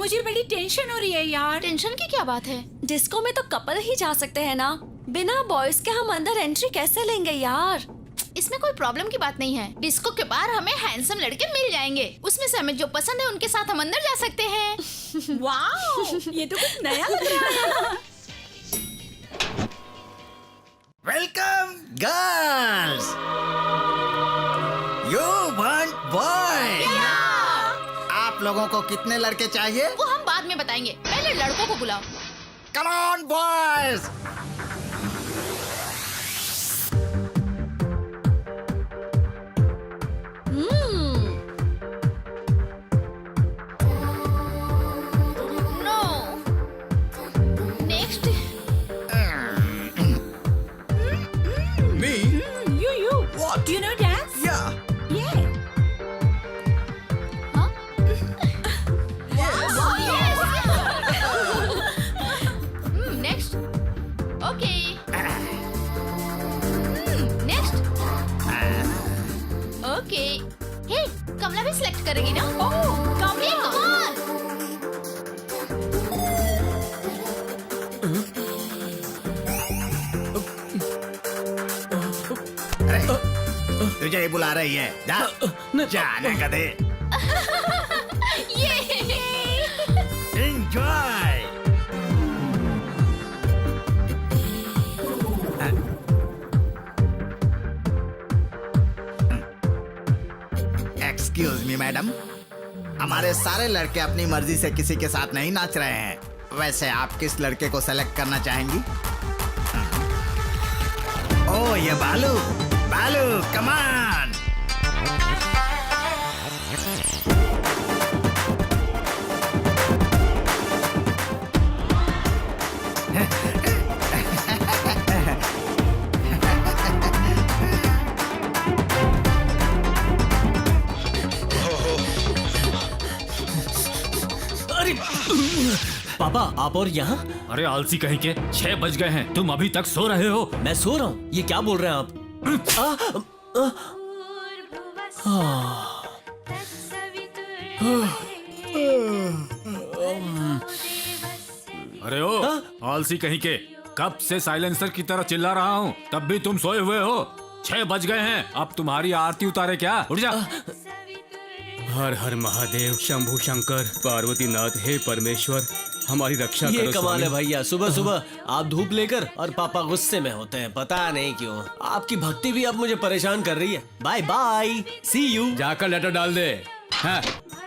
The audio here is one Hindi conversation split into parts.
मुझे बड़ी टेंशन हो रही है यार। टेंशन की क्या बात है? डिस्को में तो कपल ही जा सकते हैं ना, बिना बॉयज के हम अंदर एंट्री कैसे लेंगे यार? इसमें कोई प्रॉब्लम की बात नहीं है। डिस्को के बाहर हमें हैंडसम लड़के मिल जाएंगे, उसमें से हमें जो पसंद है उनके साथ हम अंदर जा सकते हैं। वाओ, ये तो कुछ नया लग रहा है। Welcome girls, you want boy. आप लोगों को कितने लड़के चाहिए? वो हम बाद में बताएंगे, पहले लड़कों को बुलाओ। Come on boys. No next. Me? You. What? You know dance? Yeah. Yeah. हाँ? Next. Okay. Next. Okay. Hey, Kamla भी सिलेक्ट करेगी ना? Oh, come Hey, on. come on. तुझे ही बुला रही है, जा जाने का दे। ये एंजॉय। एक्सक्यूज मी मैडम, हमारे सारे लड़के अपनी मर्जी से किसी के साथ नहीं नाच रहे हैं। वैसे आप किस लड़के को सेलेक्ट करना चाहेंगी? ओह, ये बालू। बालू, कम ऑन। अरे पापा, आप और यहाँ? अरे आलसी कहीं के, 6 बज गए हैं, तुम अभी तक सो रहे हो? मैं सो रहा हूँ, ये क्या बोल रहे हैं आप? अरे ओ आलसी कहीं के, कब से साइलेंसर की तरह चिल्ला रहा हूँ, तब भी तुम सोए हुए हो। 6 बज गए हैं, अब तुम्हारी आरती उतारे क्या? उठ जा। हर हर महादेव, शंभु शंकर, पार्वती नाथ, हे परमेश्वर हमारी रक्षा ये करो। कमाल है स्वामी। भैया, सुबह सुबह आप धूप लेकर और पापा गुस्से में होते हैं, पता नहीं क्यों। आपकी भक्ति भी अब मुझे परेशान कर रही है। Bye bye, see you. जाकर लेटर डाल दे। हाँ।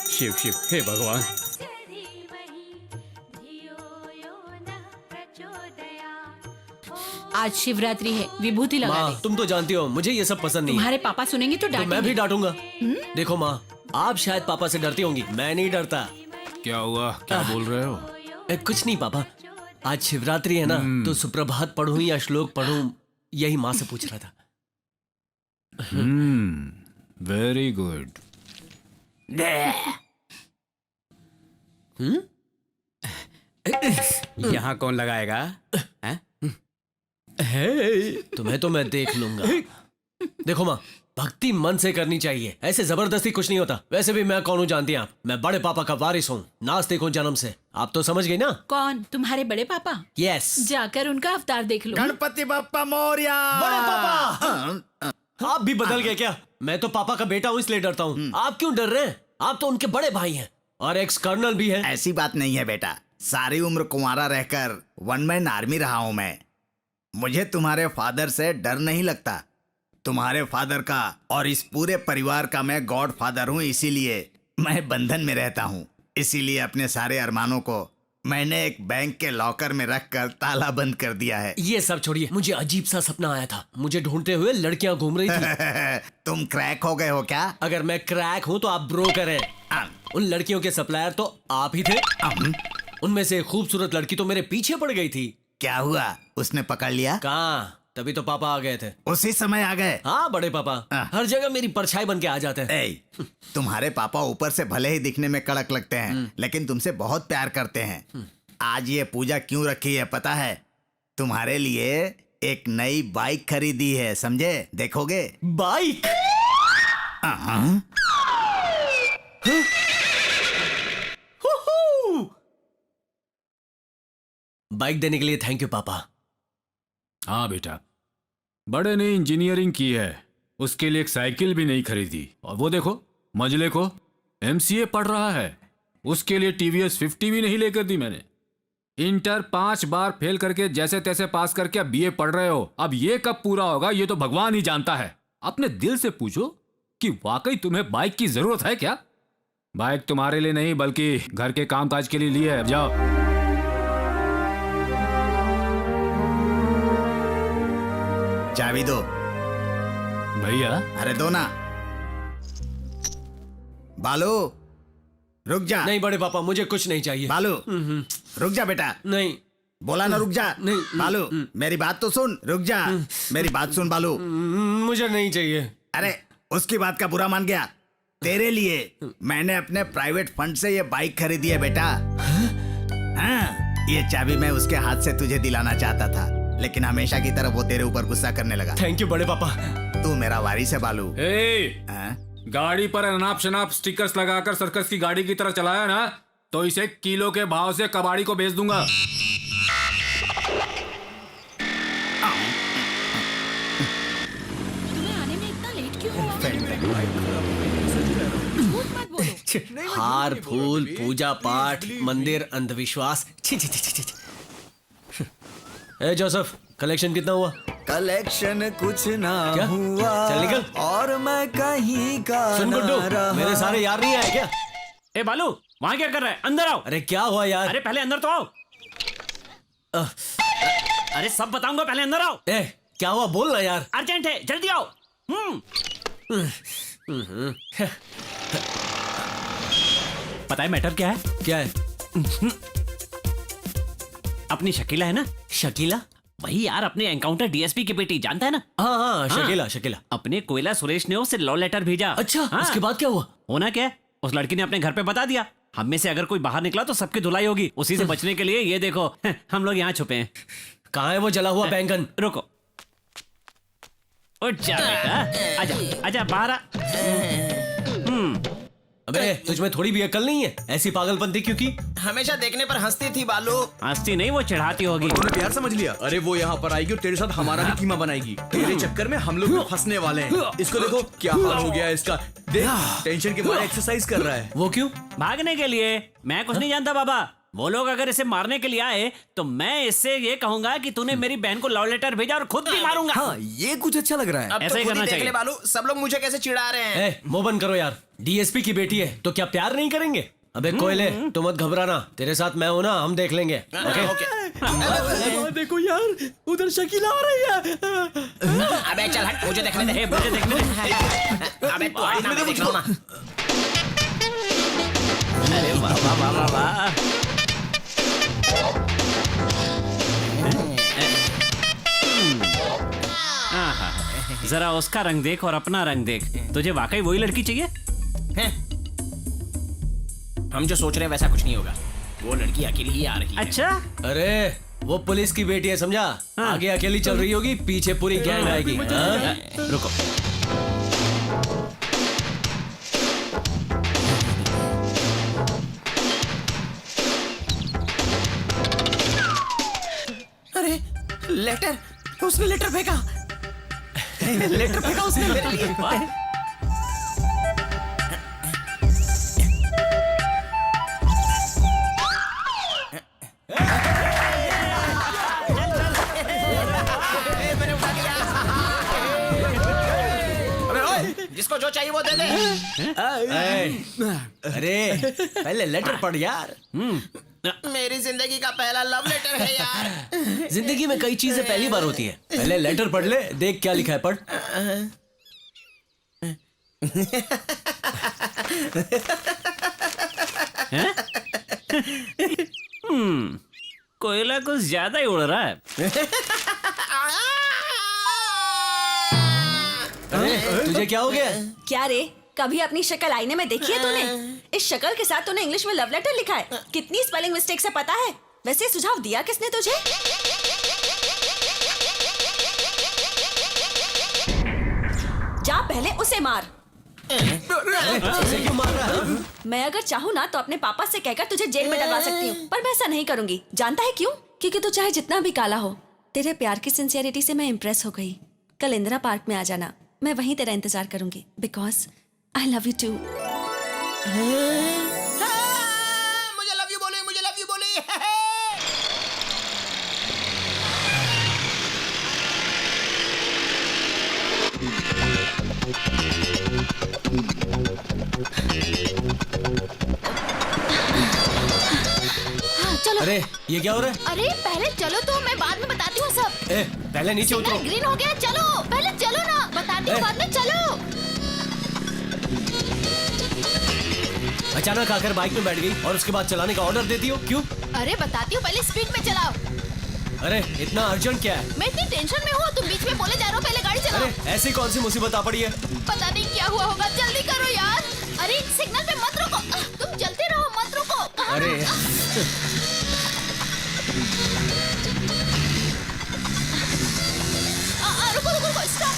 शिव शिव, हे भगवान। आज शिवरात्रि है, विभूति लगा माँ, ले। तुम तो जानती हो मुझे ये सब पसंद नहीं है। तुम्हारे पापा सुनेंगे तो तो मैं भी डांटेंगे। डांटूंगा। देखो माँ, आप शायद पापा से डरती होंगी, मैं नहीं डरता। क्या हुआ, क्या बोल रहे हो? कुछ नहीं पापा, आज शिवरात्रि है ना, तो सुप्रभात पढ़ूं या श्लोक पढ़ूं, यही माँ से पूछ रहा था। Very good. यहाँ कौन लगाएगा? हैं? तुम्हें तो मैं देख लूंगा। देखो माँ, भक्ति मन से करनी चाहिए, ऐसे जबरदस्ती कुछ नहीं होता। वैसे भी मैं कौन हूँ जानती हैं आप? मैं बड़े पापा का वारिस हूँ, नास्तिक हूँ जन्म से। आप तो समझ गई ना? कौन? तुम्हारे बड़े पापा? यस। जाकर उनका अवतार देख लो। गणपति बप्पा मोरया। बड़े पापा, आप भी बदल गए क्या? मैं तो पापा का बेटा हूँ इसलिए डरता हूँ। आप क्यों डर रहे हैं? आप तो उनके बड़े भाई हैं और एक्स कर्नल भी हैं। ऐसी बात नहीं है बेटा, सारी उम्र कुंवारा रहकर 1 मैन आर्मी रहा हूं मैं। मुझे तुम्हारे फादर से डर नहीं लगता। तुम्हारे फादर का और इस पूरे परिवार का मैं गॉड फादर हूं, इसीलिए मैं बंधन में रहता हूं। इसीलिए अपने सारे अरमानों को मैंने एक बैंक के लॉकर में रखकर ताला बंद कर दिया है। ये सब छोड़िए, मुझे अजीब सा सपना आया था। मुझे ढूंढते हुए लड़कियां घूम रही थी। तुम क्रैक हो गए हो क्या? अगर मैं क्रैक हूँ तो आप ब्रोकर हैं। उन लड़कियों के सप्लायर तो आप ही थे। उनमें से एक खूबसूरत लड़की तो मेरे पीछे पड़ गई थी। क्या हुआ, उसने पकड़ लिया? कहाँ, तभी तो पापा आ गए थे। उसी समय आ गए? हाँ बड़े पापा हर जगह मेरी परछाई बन के आ जाते हैं। ए, तुम्हारे पापा ऊपर से भले ही दिखने में कड़क लगते हैं, लेकिन तुमसे बहुत प्यार करते हैं। आज ये पूजा क्यों रखी है पता है? तुम्हारे लिए एक नई बाइक खरीदी है, समझे? देखोगे? बाइक? बाइक देने के लिए थैंक यू पापा। हाँ बेटा, बड़े ने इंजीनियरिंग की है, उसके लिए एक साइकिल भी नहीं खरीदी। और वो देखो मजले को एमसीए पढ़ रहा है, उसके लिए टीवीएस 50 भी नहीं लेकर दी मैंने। इंटर 5 बार फेल करके जैसे तैसे पास करके अब बीए पढ़ रहे हो। अब ये कब पूरा होगा ये तो भगवान ही जानता है। अपने दिल से पूछो कि वाकई तुम्हें बाइक की जरूरत है क्या? बाइक तुम्हारे लिए नहीं बल्कि घर के कामकाज के लिए ली है। अब जाओ। चाबी दो भैया। अरे दो ना। बालू रुक जा। नहीं बड़े पापा, मुझे कुछ नहीं चाहिए। बालू रुक जा बेटा। नहीं बोला ना रुक जा। नहीं। बालू मेरी बात तो सुन। रुक जा, मेरी बात सुन बालू। मुझे नहीं चाहिए। अरे उसकी बात का बुरा मान गया। तेरे लिए मैंने अपने प्राइवेट फंड से ये बाइक खरीदी है बेटा। हाँ, ये चाबी मैं उसके हाथ से तुझे दिलाना चाहता था, लेकिन हमेशा की तरह वो तेरे ऊपर गुस्सा करने लगा। थैंक यू बड़े पापा। तू मेरा वारिस है बालू। ए, गाड़ी पर अनाप शनाप स्टिकर्स लगाकर सर्कस की गाड़ी की तरह चलाया ना तो इसे किलो के भाव से कबाड़ी को बेच दूंगा। तुम्हें आने में इतना लेट क्यों हुआ? झूठ मत बोलो। हार फूल पूजा पाठ मंदिर अंधविश्वास। छी छी छी छी छी। ए जोसेफ, कलेक्शन कितना हुआ? कलेक्शन कुछ ना क्या? हुआ। चल निकल। और मैं कहीं का सुन ना गुड्डू, रहा। मेरे सारे यार नहीं आए क्या? ए बालू, वहाँ क्या कर रहा है? अंदर आओ। अरे क्या हुआ यार? अरे पहले अंदर तो आओ। अरे सब बताऊंगा, पहले अंदर आओ। ए क्या हुआ बोल ना यार। अर्जेंट है, जल्दी आओ। पता है मैटर क्या है? क्या है? अपनी शकीला है ना, शकीला? वही यार, अपने एनकाउंटर डीएसपी की बेटी, जानता है ना? हाँ हाँ शकीला शकीला। अपने कोयला सुरेश ने उसे लव लेटर भेजा। अच्छा हाँ। उसके बाद क्या हुआ? होना क्या है, उस लड़की ने अपने घर पे बता दिया। हम में से अगर कोई बाहर निकला तो सबकी धुलाई होगी। उसी से बचने के लिए ये देखो हम लोग यहाँ छुपे हैं। कहाँ है वो जला हुआ बैंगन? रुको, उठ जा बेटा, आजा आजा बाहर आ। अबे तुझमें थोड़ी भी अकल नहीं है? ऐसी पागलपंती क्यों की? हमेशा देखने पर हंसती थी बालू। हंसती नहीं, वो चढ़ाती होगी। तूने प्यार समझ लिया। अरे वो यहाँ पर आएगी और तेरे साथ हमारा भी कीमा बनाएगी। तेरे चक्कर में हम लोग भी फंसने वाले हैं। इसको देखो क्या हाल हो गया है इसका। देख टेंशन के मारे एक्सरसाइज कर रहा है। वो क्यों? भागने के लिए। मैं कुछ नहीं जानता बाबा। वो लोग अगर इसे मारने के लिए आए तो मैं इससे ये कहूंगा कि तूने मेरी बहन को लव लेटर भेजा और खुद भी मारूंगा। हाँ ये कुछ अच्छा लग रहा है। ऐसा ही करना चाहिए। बालू सब लोग मुझे कैसे चिढ़ा रहे हैं। ए मुंह बंद करो यार। डीएसपी की बेटी है तो क्या प्यार नहीं करेंगे? अबे कोयले तू मत घबराना, तेरे साथ मैं हूं ना, हम देख लेंगे। ओके? देखो यार उधर शकीला आ रही है। अबे चल हट, मुझे देखने दे। मुझे देखने दे। अबे तू हट, मैं देख लूंगा। अरे वाह वाह वाह वाह वाह। जरा उसका रंग देख और अपना रंग देख। तुझे वाकई वही लड़की चाहिए? हम जो सोच रहे हैं वैसा कुछ नहीं होगा। वो लड़की अकेली ही आ रही है। अच्छा, अरे वो पुलिस की बेटी है समझा। आगे अकेली चल रही होगी, पीछे पूरी गैंग आएगी। हाँ? रुको। अरे लेटर, उसने लेटर फेंका। लेटर फेंका उसने मेरे लिए। जिसको जो चाहिए वो दे दे। अरे पहले लेटर पढ़ यार। मेरी जिंदगी का पहला लव लेटर है यार। जिंदगी में कई चीजें पहली बार होती है। पहले लेटर पढ़ ले, देख क्या लिखा है, पढ़। कोयला कुछ ज्यादा ही उड़ रहा है। अरे तुझे क्या हो गया? क्या रे, कभी अपनी शक्ल आईने में देखी है तूने? इस शक्ल के साथ तूने इंग्लिश में लव लेटर लिखा है। कितनी स्पेलिंग मिस्टेक्स है पता है? वैसे सुझाव दिया किसने तुझे? जा पहले उसे मार। अरे, उसे क्यों मार रहा है? मैं अगर चाहूँ ना तो अपने पापा से कहकर तुझे जेल में डलवा सकती हूँ, पर मैं ऐसा नहीं करूंगी। जानता है क्यों? क्योंकि तू चाहे जितना भी काला हो, तेरे प्यार की सिंसियरिटी से मैं इम्प्रेस हो गई। कल इंदिरा पार्क में आ जाना, मैं वहीं तेरा इंतजार करूंगी, because I love you too. मुझे लव यू बोले, मुझे लव यू बोले। चलो। अरे ये क्या हो रहा है? अरे पहले चलो तो मैं बाद में बताती हूँ सब। ए, पहले नीचे उतरो। सिग्नल ग्रीन हो गया, चलो पहले चलो ना, बताती हूँ बाद में, चलो। अचानक आकर बाइक में बैठ गई और उसके बाद चलाने का ऑर्डर देती हो, क्यों? अरे बताती हूँ, पहले स्पीड में चलाओ। अरे इतना अर्जेंट क्या है? मैं इतनी टेंशन में हूँ, तुम बीच में बोले जा रहे हो, पहले गाड़ी चलाओ। अरे ऐसी कौन सी मुसीबत आ पड़ी है? पता नहीं क्या हुआ होगा, जल्दी करो यार। अरे सिग्नल पे मत रुको, तुम चलते रहो, मत रुको। अरे रुको रुको रुको, स्टॉप।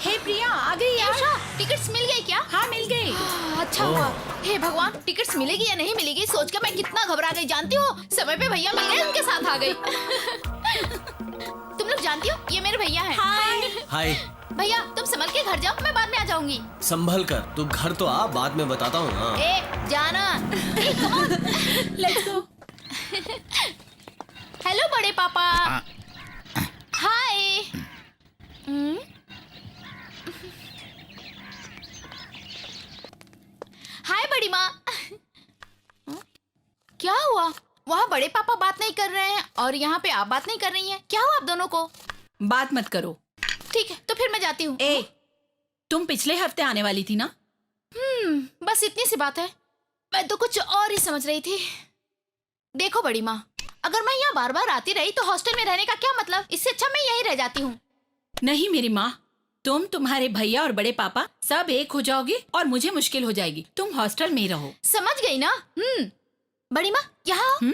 हे प्रिया, आ गई यार। टिकट्स मिल गई क्या? हाँ मिल गई। अच्छा हुआ। हे भगवान, टिकट्स मिलेगी या नहीं मिलेगी सोच के मैं कितना घबरा गई, जानती हो? समय पे भैया मिल गए, उनके साथ आ गई। तुम लोग जानती हो ये मेरे भैया हैं। हाय। भैया तुम संभल के घर जाओ, मैं बाद में आ जाऊंगी। संभल कर, तू घर तो आ, बाद में बताता हूँ। हाँ। ए जाना। Let's go. हेलो बड़े पापा। हाय। हाय बड़ी माँ। क्या हुआ? वहाँ बड़े पापा बात नहीं कर रहे हैं और यहाँ पे आप बात नहीं कर रही हैं, क्या हुआ आप दोनों को? बात मत करो। ठीक है तो फिर मैं जाती हूँ। ए, तुम पिछले हफ्ते आने वाली थी ना? बस इतनी सी बात है, मैं तो कुछ और ही समझ रही थी। देखो बड़ी माँ, अगर मैं यहाँ बार बार आती रही तो हॉस्टल में रहने का क्या मतलब? इससे अच्छा मैं यहीं रह जाती हूँ। नहीं मेरी माँ, तुम, तुम्हारे भैया और बड़े पापा सब एक हो जाओगे और मुझे मुश्किल हो जाएगी। तुम हॉस्टल में ही रहो। समझ गई ना? बड़ी माँ यहाँ आओ।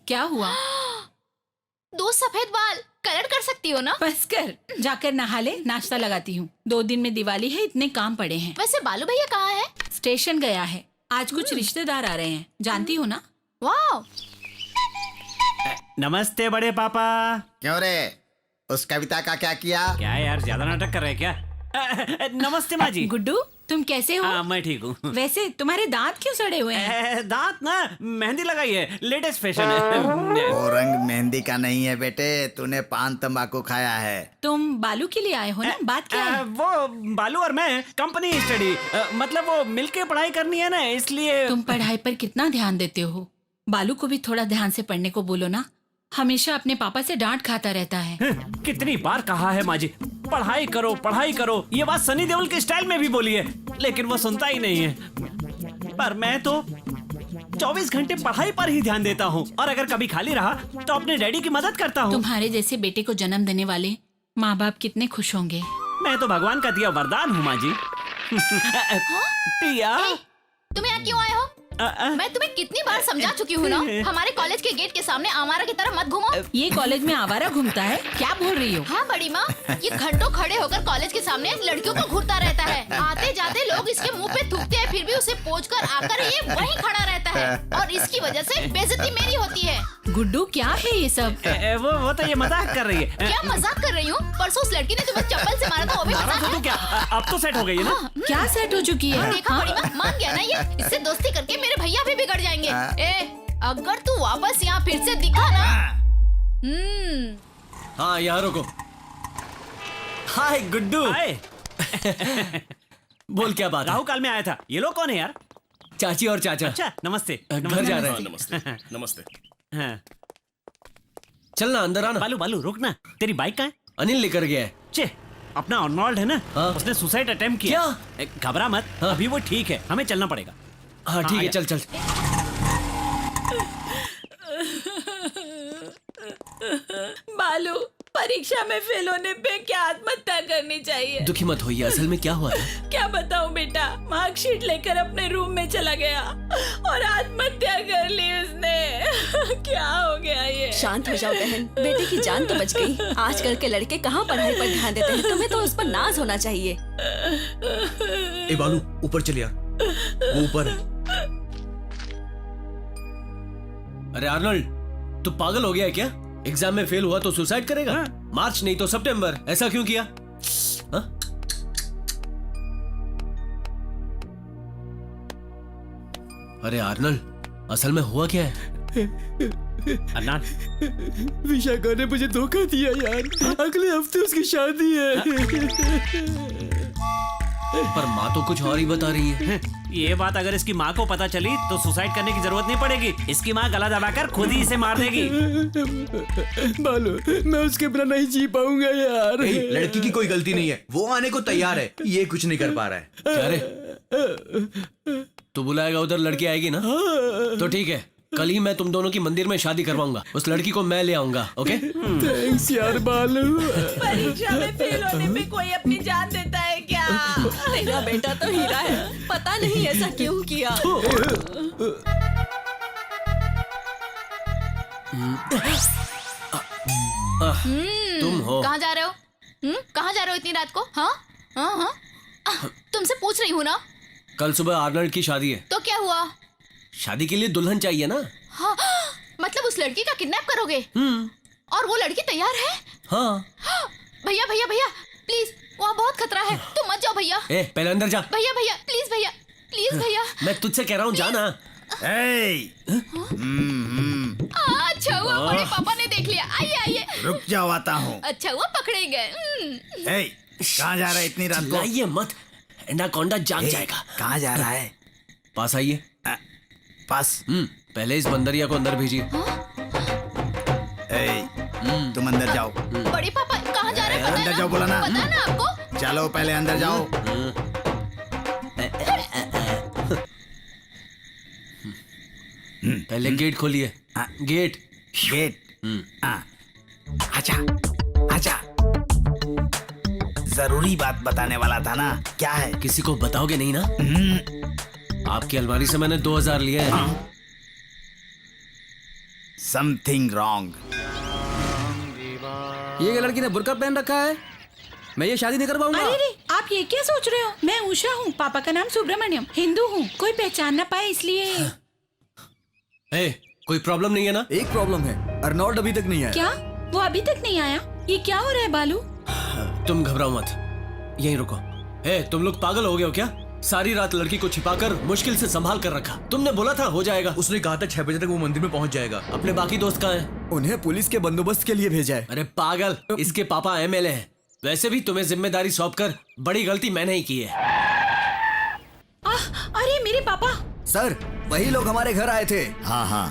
क्या हुआ? 2 सफेद बाल कलर कर सकती हो ना? बस कर, जाकर नहा ले, नाश्ता लगाती हूँ। 2 दिन में दिवाली है, इतने काम पड़े हैं। वैसे बालू भैया कहाँ है? स्टेशन गया है, आज कुछ रिश्तेदार आ रहे हैं, जानती हो ना? वाह। नमस्ते बड़े पापा। क्यों रे, उस कविता का क्या किया? क्या यार, ज्यादा नाटक कर रहे हैं क्या? नमस्ते माँ जी। गुड्डू तुम कैसे हो? हाँ मैं ठीक हूँ। वैसे तुम्हारे दांत क्यों सड़े हुए हैं? दांत ना, मेहंदी लगाई है, लेटेस्ट फैशन है। वो रंग मेहंदी का नहीं है बेटे, तूने पान तंबाकू खाया है। तुम बालू के लिए आए हो ना? बात क्या है? वो बालू और मैं कंपनी स्टडी, मतलब वो मिलके पढ़ाई करनी है ना, इसलिए। तुम पढ़ाई पर कितना ध्यान देते हो? बालू को भी थोड़ा ध्यान से पढ़ने को बोलो ना, हमेशा अपने पापा से डांट खाता रहता है। कितनी बार कहा है माँ जी, पढ़ाई करो पढ़ाई करो, ये बात सनी देओल के स्टाइल में भी बोली है, लेकिन वो सुनता ही नहीं है। पर मैं तो 24 घंटे पढ़ाई पर ही ध्यान देता हूँ, और अगर कभी खाली रहा तो अपने डैडी की मदद करता हूँ। तुम्हारे जैसे बेटे को जन्म देने वाले माँ बाप कितने खुश होंगे। मैं तो भगवान का दिया वरदान हूँ माँ जी। प्रिया, तुम यहाँ क्यों आए हो? मैं तुम्हें कितनी बार समझा चुकी हूँ ना, हमारे कॉलेज के गेट के सामने आवारा की तरह मत घूमो। ये कॉलेज में आवारा घूमता है? क्या बोल रही हो? हाँ बड़ी माँ, ये घंटों खड़े होकर कॉलेज के सामने लड़कियों को घूरता रहता है। आते जाते लोग इसके मुंह पे थूकते हैं, फिर भी उसे पोंछ कर आकर ये वहीं खड़ा रहता है, और इसकी वजह से बेइज्जती मेरी होती है। गुड्डू क्या है ये सब? वो तो ये मजाक कर रही है। क्या मजाक कर रही हूँ? परसों उस लड़की ने तुम्हें चप्पल से मारा था, वो भी मजाक है? क्या अब तो सेट हो गई है ना? क्या सेट हो चुकी है? देखा बड़ी माँ, मान गया ना ये, इससे दोस्ती करके मेरे भैया भी बिगड़ जाएंगे। अगर तू वापस यहाँ फिर से दिखा ना। हाँ यहाँ रुको। हाय गुड्डू। हाय। बोल क्या बात है? राहु काल में आया था। ये लोग कौन है यार? चाची और चाचा। अच्छा नमस्ते। घर जा रहे हैं। नमस्ते नमस्ते। हाँ। चल ना अंदर आना। बालू बालू रुक ना, तेरी बाइक कहाँ है? अनिल लेकर गया है। चे, अपना अर्नोल्ड है ना, हाँ। उसने सुसाइड अटेम्प्ट किया। घबरा मत, हाँ। अभी वो ठीक है, हमें चलना पड़ेगा। हाँ ठीक है, चल चल। बालू, परीक्षा में फेल होने पे क्या आत्महत्या करनी चाहिए? दुखी मत होइए, असल में क्या हुआ था? क्या बताऊं बेटा। मार्कशीट लेकर अपने रूम में चला गया और आत्महत्या कर ली उसने। क्या हो गया ये? शांत हो जाओ बहन, बेटे की जान तो बच गई। आजकल के लड़के कहाँ पढ़ाई पर ध्यान देते हैं, तुम्हें तो उस पर नाज होना चाहिए। ए बालू ऊपर चल यार, वो ऊपर है। अरे आर्नल्ड, तू पागल हो गया है क्या? एग्जाम में फेल हुआ तो सुसाइड करेगा? मार्च नहीं तो सितंबर, ऐसा क्यों किया? हाँ? अरे आर्नल्ड, असल में हुआ क्या है? अदनान, विशाखा ने मुझे धोखा दिया यार। अगले हफ्ते उसकी शादी है। पर माँ तो कुछ और ही बता रही है। ये बात अगर इसकी माँ को पता चली तो सुसाइड करने की जरूरत नहीं पड़ेगी। इसकी माँ गला दबाकर खुद ही इसे मार देगी। बालू, मैं उसके बिना नहीं जी पाऊंगा यार। ए, लड़की की कोई गलती नहीं है, वो आने को तैयार है, ये कुछ नहीं कर पा रहा है। क्या रे? तू बुलाएगा उधर, लड़की आएगी ना? तो ठीक है, कल ही मैं तुम दोनों की मंदिर में शादी करवाऊंगा। उस लड़की को मैं ले आऊंगा। ओके? थैंक्स यार बालू। परीक्षा में फेल होने पे कोई अपनी जान देता है क्या? तेरा बेटा तो हीरा है, पता नहीं ऐसा क्यों किया। तुम हो? कहाँ जा रहे हो? कहाँ जा रहे हो इतनी रात को? हाँ हाँ हाँ, तुमसे पूछ रही हूँ ना। कल सुबह आर्नल्ड की शादी है। तो क्या हुआ? शादी के लिए दुल्हन चाहिए ना? हाँ, मतलब उस लड़की का किडनैप करोगे? और वो लड़की तैयार है? हाँ। भैया भैया भैया, प्लीज, वहाँ बहुत खतरा है, तुम मत जाओ भैया। ए, पहले अंदर जा। भैया भैया, प्लीज भैया, प्लीज भैया। मैं तुझसे कह रहा हूँ, जाना। अच्छा हुआ बड़े पापा ने देख लिया। आइए आइए। रुक जाओ, आता हूँ। अच्छा हुआ पकड़े गए। कहाँ जा रहा है इतनी रात को? चिल्लाइए मत, एनाकोंडा जाग जाएगा। कहाँ जा रहा है? पास आइए। पास? पहले इस बंदरिया को अंदर भेजिए। तुम अंदर जाओ। बड़े पापा कहाँ जा रहे हैं? अंदर जाओ बोला ना। पता ना आपको? चलो पहले अंदर जाओ। पहले गेट खोलिए। गेट। गेट। आजा आजा। जरूरी बात बताने वाला था ना। क्या है? किसी को बताओगे नहीं ना? आपकी अलमारी से मैंने 2000 लिए हैं। Something wrong. ये लड़की ने बुर्का पहन रखा है, मैं ये शादी नहीं कर पाऊंगा। अरे रे, आप ये क्या सोच रहे हो? मैं उषा हूँ, पापा का नाम सुब्रमण्यम, हिंदू हूँ, कोई पहचान ना पाए इसलिए। ए, कोई प्रॉब्लम नहीं है ना? एक प्रॉब्लम है, अर्नोल्ड अभी तक नहीं आया। क्या? वो अभी तक नहीं आया? ये क्या हो रहा है बालू? तुम घबराओ मत, यहीं रुको। ए, तुम लोग पागल हो गए हो क्या? सारी रात लड़की को छिपाकर मुश्किल से संभाल कर रखा। तुमने बोला था हो जाएगा। उसने कहा था 6 बजे तक वो मंदिर में पहुंच जाएगा। अपने बाकी दोस्त कहाँ हैं? उन्हें पुलिस के बंदोबस्त के लिए भेजा है। अरे पागल, इसके पापा एमएलए हैं। वैसे भी तुम्हें जिम्मेदारी सौंपकर बड़ी गलती मैंने ही की है। अरे मेरे पापा। सर, वही लोग हमारे घर आए थे। हाँ हाँ।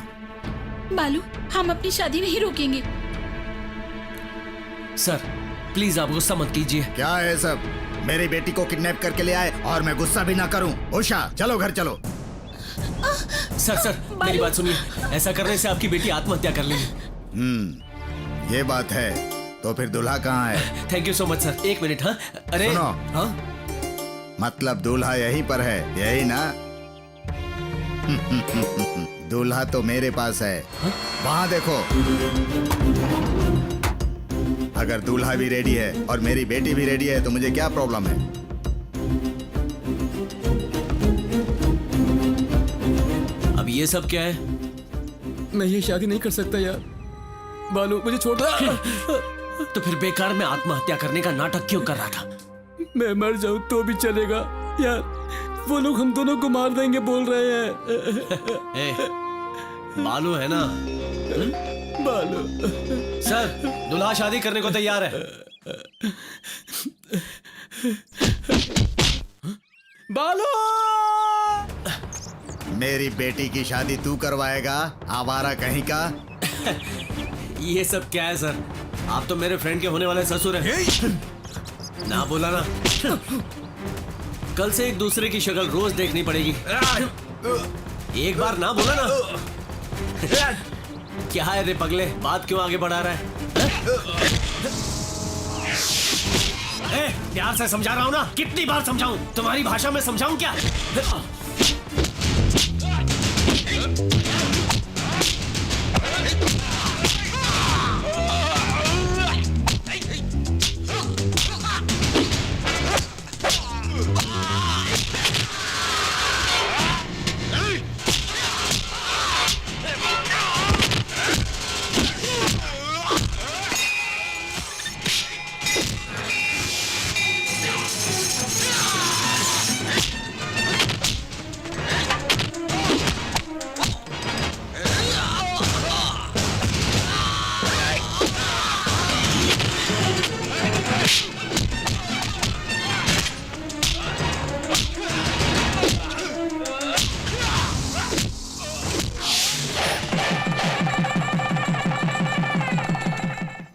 बालू, हम अपनी शादी नहीं रोकेंगे। सर प्लीज आप गुस्सा मत कीजिए। क्या है सब? मेरी बेटी को किडनैप करके ले आए और मैं गुस्सा भी ना करूं। उषा, चलो घर चलो। सर मेरी बात सुनिए, ऐसा करने से आपकी बेटी आत्महत्या कर लेगी। ये बात है तो फिर दूल्हा कहाँ है? Thank you so much sir. एक मिनट। हाँ, अरे सुनो। हाँ, मतलब दूल्हा यहीं पर है, यही ना? दूल्हा तो मेरे पास है। वहाँ देखो। अगर दूल्हा भी रेडी है और मेरी बेटी भी रेडी है तो मुझे क्या प्रॉब्लम है? अब ये सब क्या है? मैं ये शादी नहीं कर सकता यार। बालू, मुझे छोड़ दो। तो फिर बेकार में आत्महत्या करने का नाटक क्यों कर रहा था? मैं मर जाऊं तो भी चलेगा यार। वो लोग हम दोनों को मार देंगे बोल रहे हैं। ए, बालू है ना? बालू। सर, दूल्हा शादी करने को तैयार है। बालू! मेरी बेटी की शादी तू करवाएगा, आवारा कहीं का? ये सब क्या है सर? आप तो मेरे फ्रेंड के होने वाले ससुर हैं। ना बोला ना। कल से एक दूसरे की शक्ल रोज देखनी पड़ेगी। एक बार ना बोला ना। क्या है रे पगले, बात क्यों आगे बढ़ा रहा है? प्यार से समझा रहा हूँ ना, कितनी बार समझाऊं? तुम्हारी भाषा में समझाऊं क्या?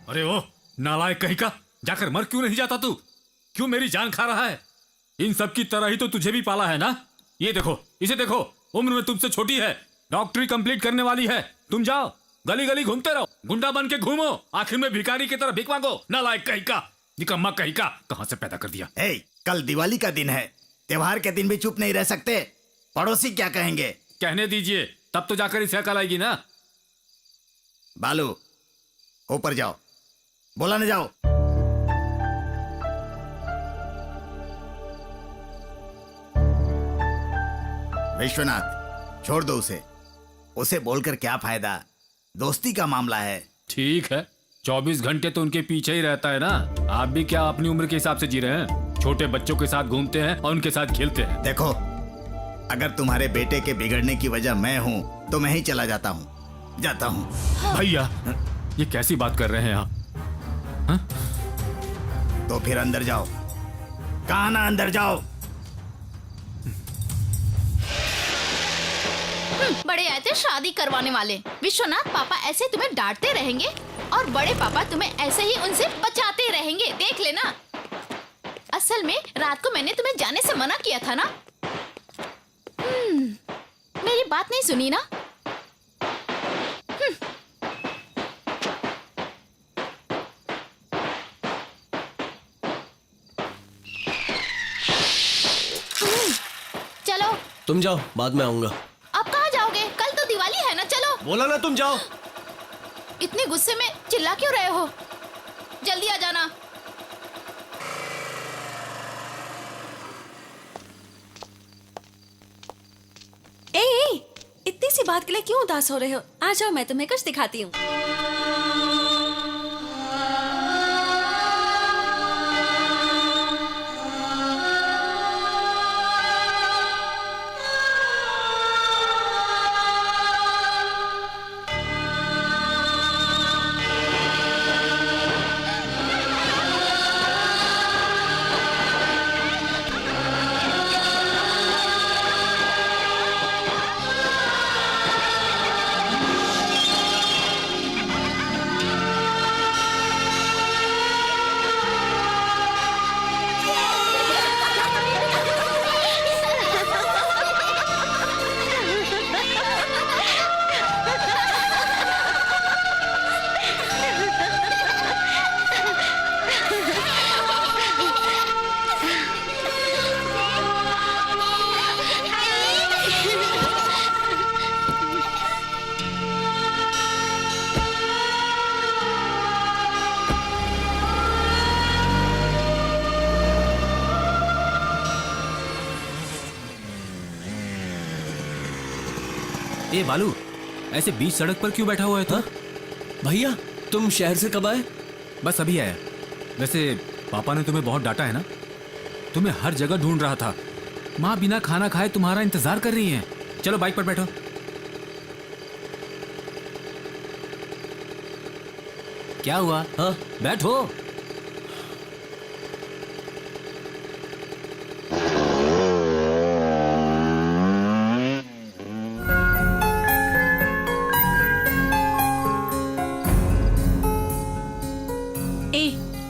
अरे ओ नालायक कहीं का, जाकर मर क्यों नहीं जाता तू? क्यों मेरी जान खा रहा है? इन सब की तरह ही तो तुझे भी पाला है ना। ये देखो, इसे देखो, उम्र में तुमसे छोटी है, डॉक्टरी कंप्लीट करने वाली है। तुम जाओ गली गली घूमते रहो, गुंडा बन के घूमो, आखिर में भिखारी की तरह भीख मांगो। नालायक कहीं का, निकम्मा कहीं का, कहां से पैदा कर दिया? ए, कल दिवाली का दिन है, त्योहार के दिन भी चुप नहीं रह सकते। पड़ोसी क्या कहेंगे? कहने दीजिए, तब तो जाकर इसे अकल आएगी ना। बालू, ऊपर जाओ, बोला न जाओ। विश्वनाथ, छोड़ दो उसे। उसे बोलकर क्या फायदा, दोस्ती का मामला है। ठीक है, 24 घंटे तो उनके पीछे ही रहता है ना। आप भी क्या अपनी उम्र के हिसाब से जी रहे हैं? छोटे बच्चों के साथ घूमते हैं और उनके साथ खेलते हैं। देखो, अगर तुम्हारे बेटे के बिगड़ने की वजह मैं हूं तो मैं ही चला जाता हूं, जाता हूं। भैया, ये कैसी बात कर रहे हैं आप? तो फिर अंदर जाओ। कहा ना, अंदर जाओ। बड़े आए थे शादी करवाने वाले। विश्वनाथ, पापा ऐसे तुम्हें डांटते रहेंगे और बड़े पापा तुम्हें ऐसे ही उनसे बचाते रहेंगे, देख लेना। असल में रात को मैंने तुम्हें जाने से मना किया था ना। मेरी बात नहीं सुनी ना। चलो। तुम जाओ, बाद में आऊंगा। अब कहाँ जाओगे? कल तो दिवाली है ना, चलो। बोला ना तुम जाओ। इतने गुस्से में चिल्ला क्यों रहे हो? जल्दी आ जाना। ए, इतनी सी बात के लिए क्यों उदास हो रहे हो? आ जाओ, मैं तुम्हें कुछ दिखाती हूँ। ए बालू, ऐसे बीच सड़क पर क्यों बैठा हुआ है तू? भैया, तुम शहर से कब आए? बस अभी आया। वैसे पापा ने तुम्हें बहुत डांटा है ना? तुम्हें हर जगह ढूंढ रहा था। माँ बिना खाना खाए तुम्हारा इंतजार कर रही है। चलो बाइक पर बैठो। क्या हुआ? हाँ, बैठो।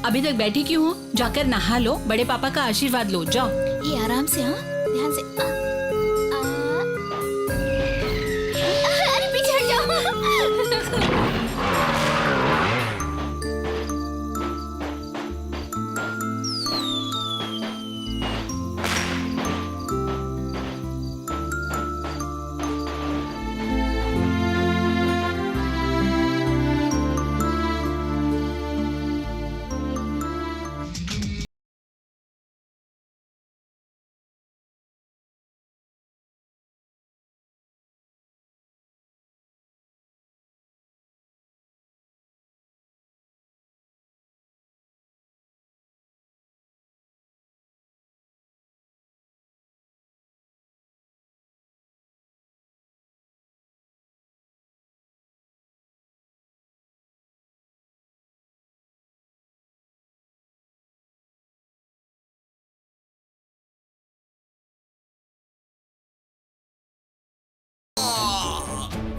अभी तक बैठी क्यों हो? जाकर नहा लो, बड़े पापा का आशीर्वाद लो, जाओ। ये आराम से, हाँ, ध्यान से। अरे पीछे हट जाओ।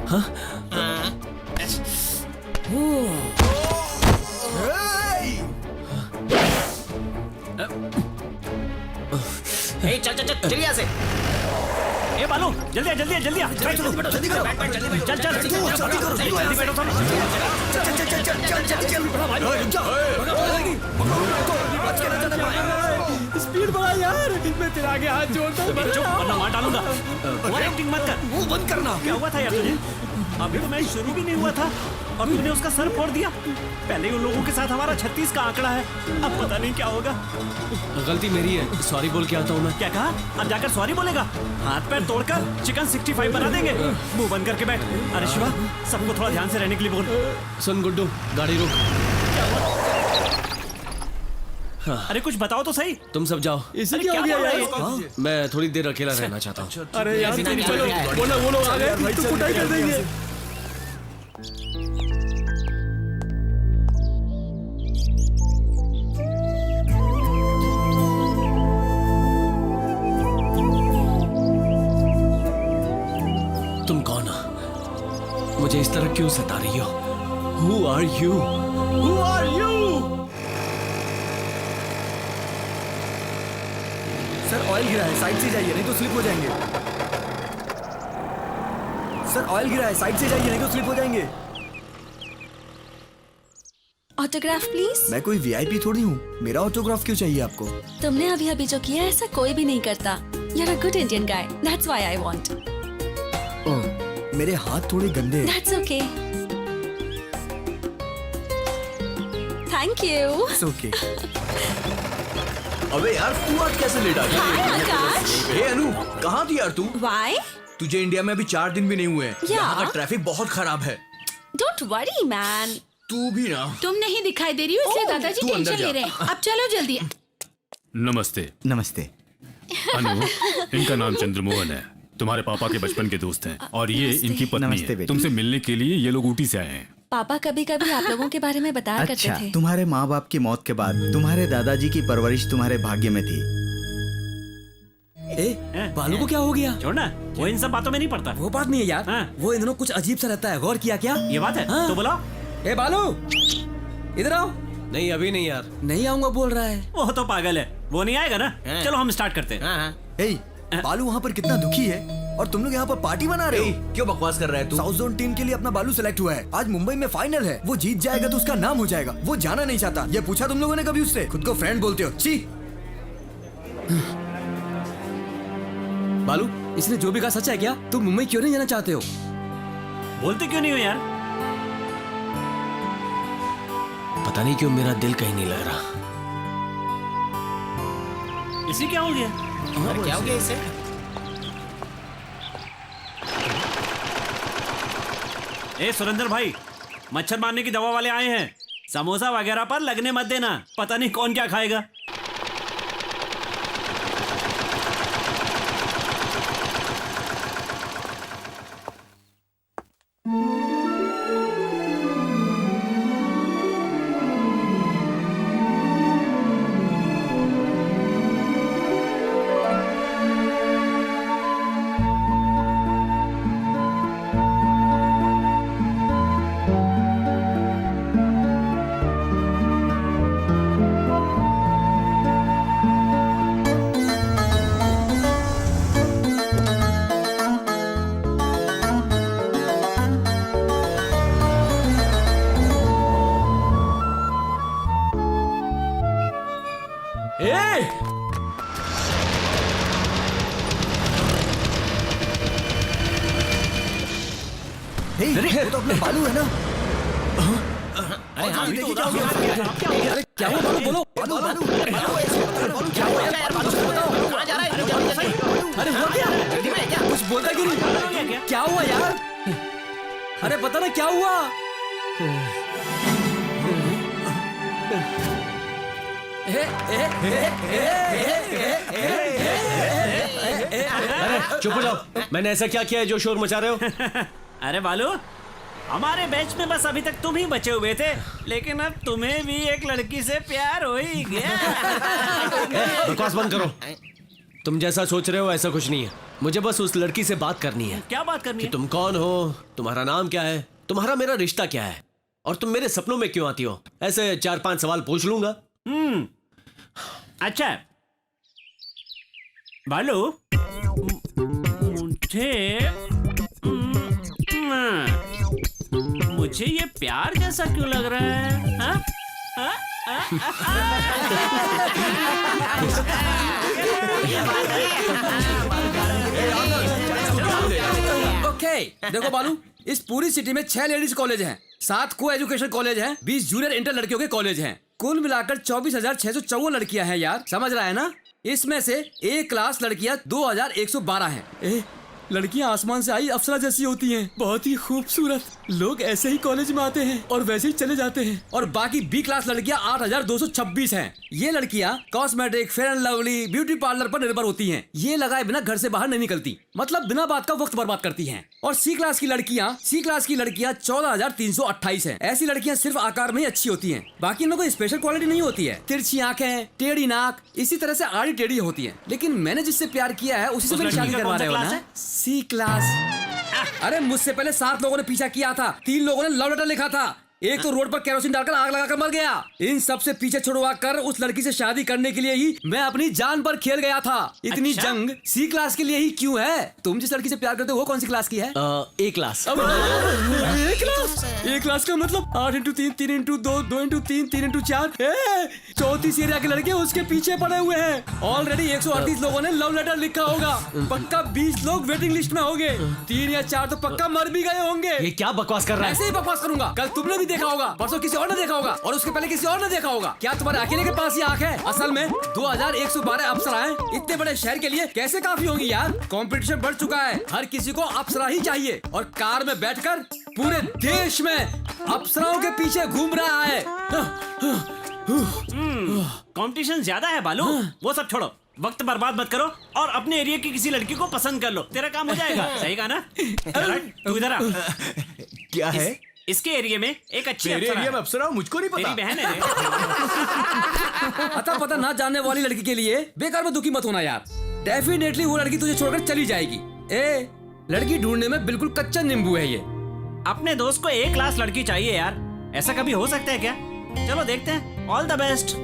चल चल चल चल यहाँ से। ए बालू जल्दी आ जल्दी आ जल्दी आ जल्दी करो चल चल जल्दी बैठो स्पीड बढ़ा यार, मैं तेरे आगे हाथ जोड़ता हूँ। चुप वरना मार डालूंगा। ओवर एक्टिंग मत कर। मुंह बंद करना। क्या हुआ था यार तुझे? अभी तो मैच शुरू भी नहीं हुआ था और तूने उसका सर फोड़ दिया। पहले ही उन लोगों के साथ हमारा 36 का आंकड़ा है, अब पता नहीं क्या होगा। गलती मेरी है, सॉरी बोल के आता हूँ मैं। क्या कहा? अब जाकर सॉरी बोलेगा? हाथ पैर तोड़कर चिकन 65 बना देंगे। मुंह बंद करके बैठ। अरे शिवा, सबको थोड़ा ध्यान से रहने के लिए बोल। सुन गुड्डू, गाड़ी रोक। अरे कुछ बताओ तो सही। तुम सब जाओ। इसे क्या हो गया यार? मैं थोड़ी देर अकेला रहना चाहता हूँ। अरे यार वो लोग आ गए तो कुटाई कर देंगे। तुम कौन हो? मुझे इस तरह क्यों सता रही हो? Who are you? Who are you? Sir oil गिरा है, साइड से जाइए नहीं तो स्लिप हो जाएंगे। सर ऑयल गिरा है, साइड से जाइए नहीं तो स्लिप हो जाएंगे। Autograph please. मैं कोई वीआईपी थोड़ी हूँ, मेरा ऑटोग्राफ क्यों चाहिए आपको? तुमने अभी अभी जो किया ऐसा कोई भी नहीं करता। You're a good Indian guy. That's why I want. ओह, मेरे हाथ थोड़े गंदे हैं। That's okay. Thank you. It's okay. अबे यार तू आज कैसे लेट आ गया? Hi Akash. हे अनु, कहाँ थी यार तू? Why? तुझे इंडिया में अभी 4 दिन भी नहीं हुए हैं। Yeah. यहाँ का ट्रैफिक बहुत खराब है। Don't worry, man. तू भी ना। तुम नहीं दिखाई दे रही हो इसलिए दादाजी तू अंदर टेंशन जा। ले रहे हैं। अब चलो जल्दी। नमस्ते। नमस्ते। अनु, इनका नाम चंद्रमोहन है, तुम्हारे पापा के बचपन के दोस्त हैं और ये इनकी पत्नी नमस्ते है। बेटी। तुमसे मिलने के लिए ये लोग ऊटी से आए हैं। पापा कभी कभी आप लोगों के बारे में बताया करते अच्छा, थे। तुम्हारे माँ बाप की मौत के बाद तुम्हारे दादाजी की परवरिश तुम्हारे भाग्य में थी। बालू को क्या हो गया? छोड़ना, वो इन सब बातों में नहीं पड़ता। वो बात नहीं है यार। हाँ। वो इन दिनों कुछ अजीब सा रहता है, गौर किया क्या? ये बात है हाँ। तो बुलाओ। ए बालू, इधर आओ। नहीं अभी नहीं यार। नहीं आऊंगा बोल रहा है। वो तो पागल है, वो नहीं आएगा ना। चलो हम स्टार्ट करते हैं। ए, बालू वहाँ पर कितना दुखी है और तुम लोग यहाँ पर पार्टी बना रहे हो। क्यों बकवास कर रहा है तू? साउथ जोन टीम के लिए अपना बालू सिलेक्ट हुआ है। आज मुंबई में फाइनल है, वो जीत जाएगा तो उसका नाम हो जाएगा। वो जाना नहीं चाहता। ये पूछा तुम लोगों ने कभी उससे? खुद को फ्रेंड बोलते हो। छी। बालू, इसने जो भी कहा सच है क्या? तुम मुंबई क्यों नहीं जाना चाहते हो? बोलते क्यों नहीं हो यार? पता नहीं क्यों मेरा दिल कहीं नहीं लग रहा। इसे क्या हो गया? क्या हो गया इसे? ए सुरेंद्र भाई, मच्छर मारने की दवा वाले आए हैं। समोसा वगैरह पर लगने मत देना, पता नहीं कौन क्या खाएगा। वो तो अपना बालू है ना। देखिए क्या हो गया? अरे क्या हुआ बालू? बोलो बालू बालू बालू क्या हुआ यार? बालू बताओ कहाँ जा रहा है? अरे हुआ क्या? कुछ बोलता क्यों नहीं? क्या हुआ यार? अरे पता ना क्या हुआ? अरे चुप हो जाओ, मैंने ऐसा क्या किया है जो शोर मचा रहे हो? अरे बालू, हमारे बैच में बस अभी तक तुम ही बचे हुए थे, लेकिन अब तुम्हें भी एक लड़की से प्यार हो ही गया। बकवास बंद करो। तुम जैसा सोच रहे हो ऐसा कुछ नहीं है। मुझे बस उस लड़की से बात करनी है क्या बात करनी कि है? तुम कौन हो, तुम्हारा नाम क्या है, तुम्हारा मेरा रिश्ता क्या है, और तुम मेरे सपनों में क्यों आती हो। ऐसे 4-5 सवाल पूछ लूंगा। अच्छा बालू, मुझे ये प्यार जैसा क्यों लग रहा है? हाँ? हाँ? ओके देखो बालू, इस पूरी सिटी में 6 लेडीज कॉलेज हैं, 7 को एजुकेशन कॉलेज हैं, 20 जूनियर इंटर लड़कियों के कॉलेज हैं। कुल मिलाकर 24,654 लड़कियां हैं यार, समझ रहा है ना। इसमें से ए क्लास लड़कियां 2,112 हैं। लड़कियां आसमान से आई अप्सरा जैसी होती हैं, बहुत ही खूबसूरत। लोग ऐसे ही कॉलेज में आते हैं और वैसे ही चले जाते हैं। और बाकी बी क्लास लड़कियां 8,226 हैं। ये लड़कियां cosmetic, fair and lovely, beauty parlour पर निर्भर होती हैं। ये लगाए बिना घर से बाहर नहीं निकलती, मतलब बिना बात का वक्त बर्बाद करती हैं। और सी क्लास की लड़कियां 14,328 हैं। ऐसी लड़कियां सिर्फ आकार में ही अच्छी होती हैं, बाकी इनमें कोई स्पेशल क्वालिटी नहीं होती है। तिरछी आंखें, टेढ़ी नाक, इसी तरह से आड़ी टेढ़ी होती हैं। लेकिन मैंने जिससे प्यार किया है उसी से मेरी शादी करवा रहे हो ना। सी क्लास। अरे मुझसे पहले 7 लोगों ने पीछा किया था, 3 लोगों ने लव लेटर लिखा था, एक तो रोड पर केरोसिन डालकर आग लगाकर मर गया। इन सब से पीछे छुड़वा कर उस लड़की से शादी करने के लिए ही मैं अपनी जान पर खेल गया था। इतनी अच्छा? जंग सी क्लास के लिए ही क्यों है? तुम जिस लड़की से प्यार करते हो वो कौन सी क्लास की है? ए क्लास। ए क्लास का मतलब 8x3, 3x2, 2x3, 3x4। चौथी एरिया के लड़के उसके पीछे पड़े हुए हैं। ऑलरेडी 138 लोगों ने लव लेटर लिखा होगा, पक्का 20 लोग वेटिंग लिस्ट में होंगे, 3 या 4 तो पक्का मर भी गए होंगे। ये क्या बकवास कर रहा है? ऐसे ही बकवास करूंगा। कल तुमने भी देखा होगा, परसों किसी और ने देखा होगा, और उसके पहले किसी और ने देखा होगा। क्या तुम्हारे अकेले के पास ये आंख है? असल में 2112 अप्सराएं इतने बड़े शहर के लिए कैसे काफी होंगी यार। कंपटीशन बढ़ चुका है, हर किसी को अप्सरा ही चाहिए। और कार में बैठकर पूरे देश में अप्सराओं के पीछे घूम रहा है। कंपटीशन ज्यादा है बालू, वो सब छोड़ो, वक्त बर्बाद मत करो और अपने एरिया की किसी लड़की को पसंद कर लो, तेरा काम हो जाएगा। सही कहा ना? तू इधर आ। क्या है? इसके एरिया में एक अच्छी तेरे अप्सरा एरिया में है। अप्सरा मुझको नहीं पता। तेरी बहन है। अता पता ना जानने वाली लड़की के लिए बेकार में दुखी मत होना यार। डेफिनेटली वो लड़की तुझे छोड़कर चली जाएगी। लड़की ढूंढने में बिल्कुल कच्चा नींबू है ये। अपने दोस्त को एक क्लास लड़की चाहिए यार, ऐसा कभी हो सकता है क्या? चलो देखते हैं। All the best.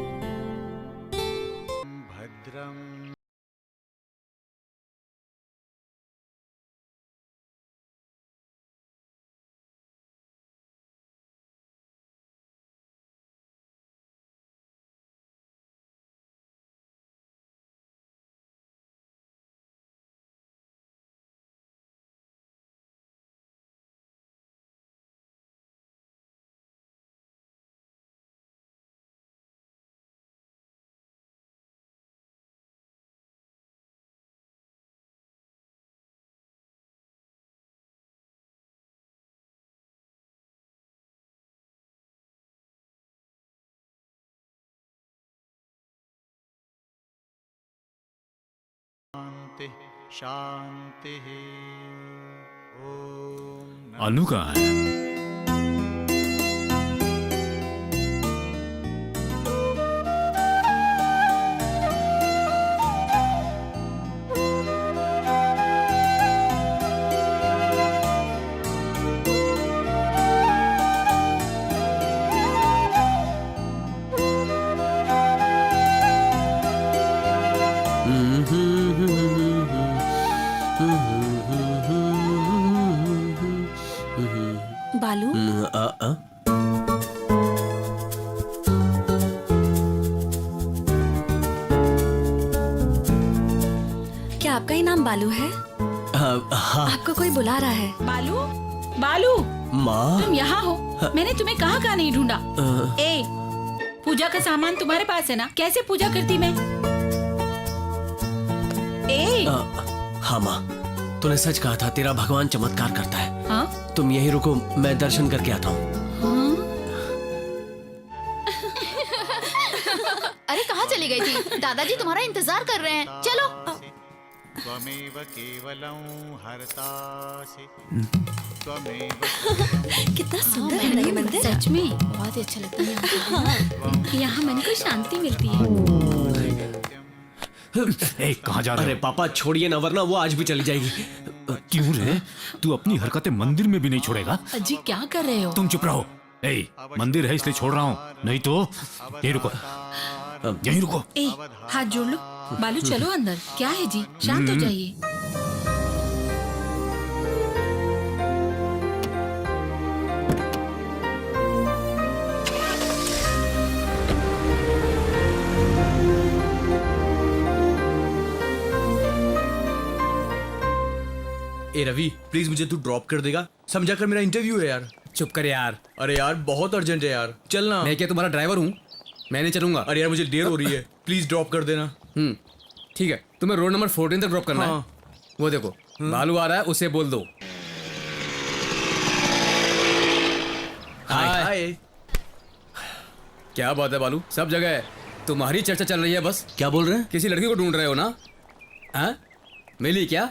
Shanti. Om Anu कहाँ है? बालू, क्या आपका ही नाम बालू है? हाँ। आपको कोई बुला रहा है। बालू, बालू, माँ, तुम यहाँ हो? मैंने तुम्हें कहाँ नहीं ढूंढा। पूजा का सामान तुम्हारे पास है ना? कैसे पूजा करती मैं? हाँ माँ, तूने सच कहा था, तेरा भगवान चमत्कार करता है। हाँ? तुम यहीं रुको, मैं दर्शन करके आता हूँ। अरे कहाँ चली गई थी? दादाजी तुम्हारा इंतजार कर रहे हैं, चलो। त्वमेव केवलं हर्तासि त्वमेव कितना सुंदर है ना ये मंदिर। सच में बहुत ही अच्छा लगता है। यहाँ मन को शांति मिलती है। ए, कहाँ जा रहे अरे हो? पापा छोड़िए ना, वरना वो आज भी चली जाएगी। क्यों रे? तू अपनी हरकतें मंदिर में भी नहीं छोड़ेगा? अजी क्या कर रहे हो? तुम चुप रहो। ए, मंदिर है इसलिए छोड़ रहा हूँ, नहीं तो यहीं रुको, यहीं रुको। ए, हाथ जोड़ लो। बालू चलो अंदर। क्या है जी, शांत हो जाइए। ए रवि, प्लीज मुझे तू ड्रॉप कर देगा? समझा कर, मेरा इंटरव्यू है यार। चुप कर यार। अरे यार बहुत अर्जेंट है यार, चलना। मैं क्या तुम्हारा ड्राइवर हूँ? मैं नहीं चलूंगा। अरे यार मुझे देर हो रही है, प्लीज ड्रॉप कर देना। ठीक है, तुम्हें रोड नंबर 14 तक ड्रॉप करना हाँ। है। वो देखो बालू आ रहा है, उसे बोल दो। हाय। हाय। क्या बात है बालू, सब जगह है तुम्हारी चर्चा चल रही है बस। क्या बोल रहे हैं? किसी लड़की को ढूंढ रहे हो ना? हाँ, मिली क्या?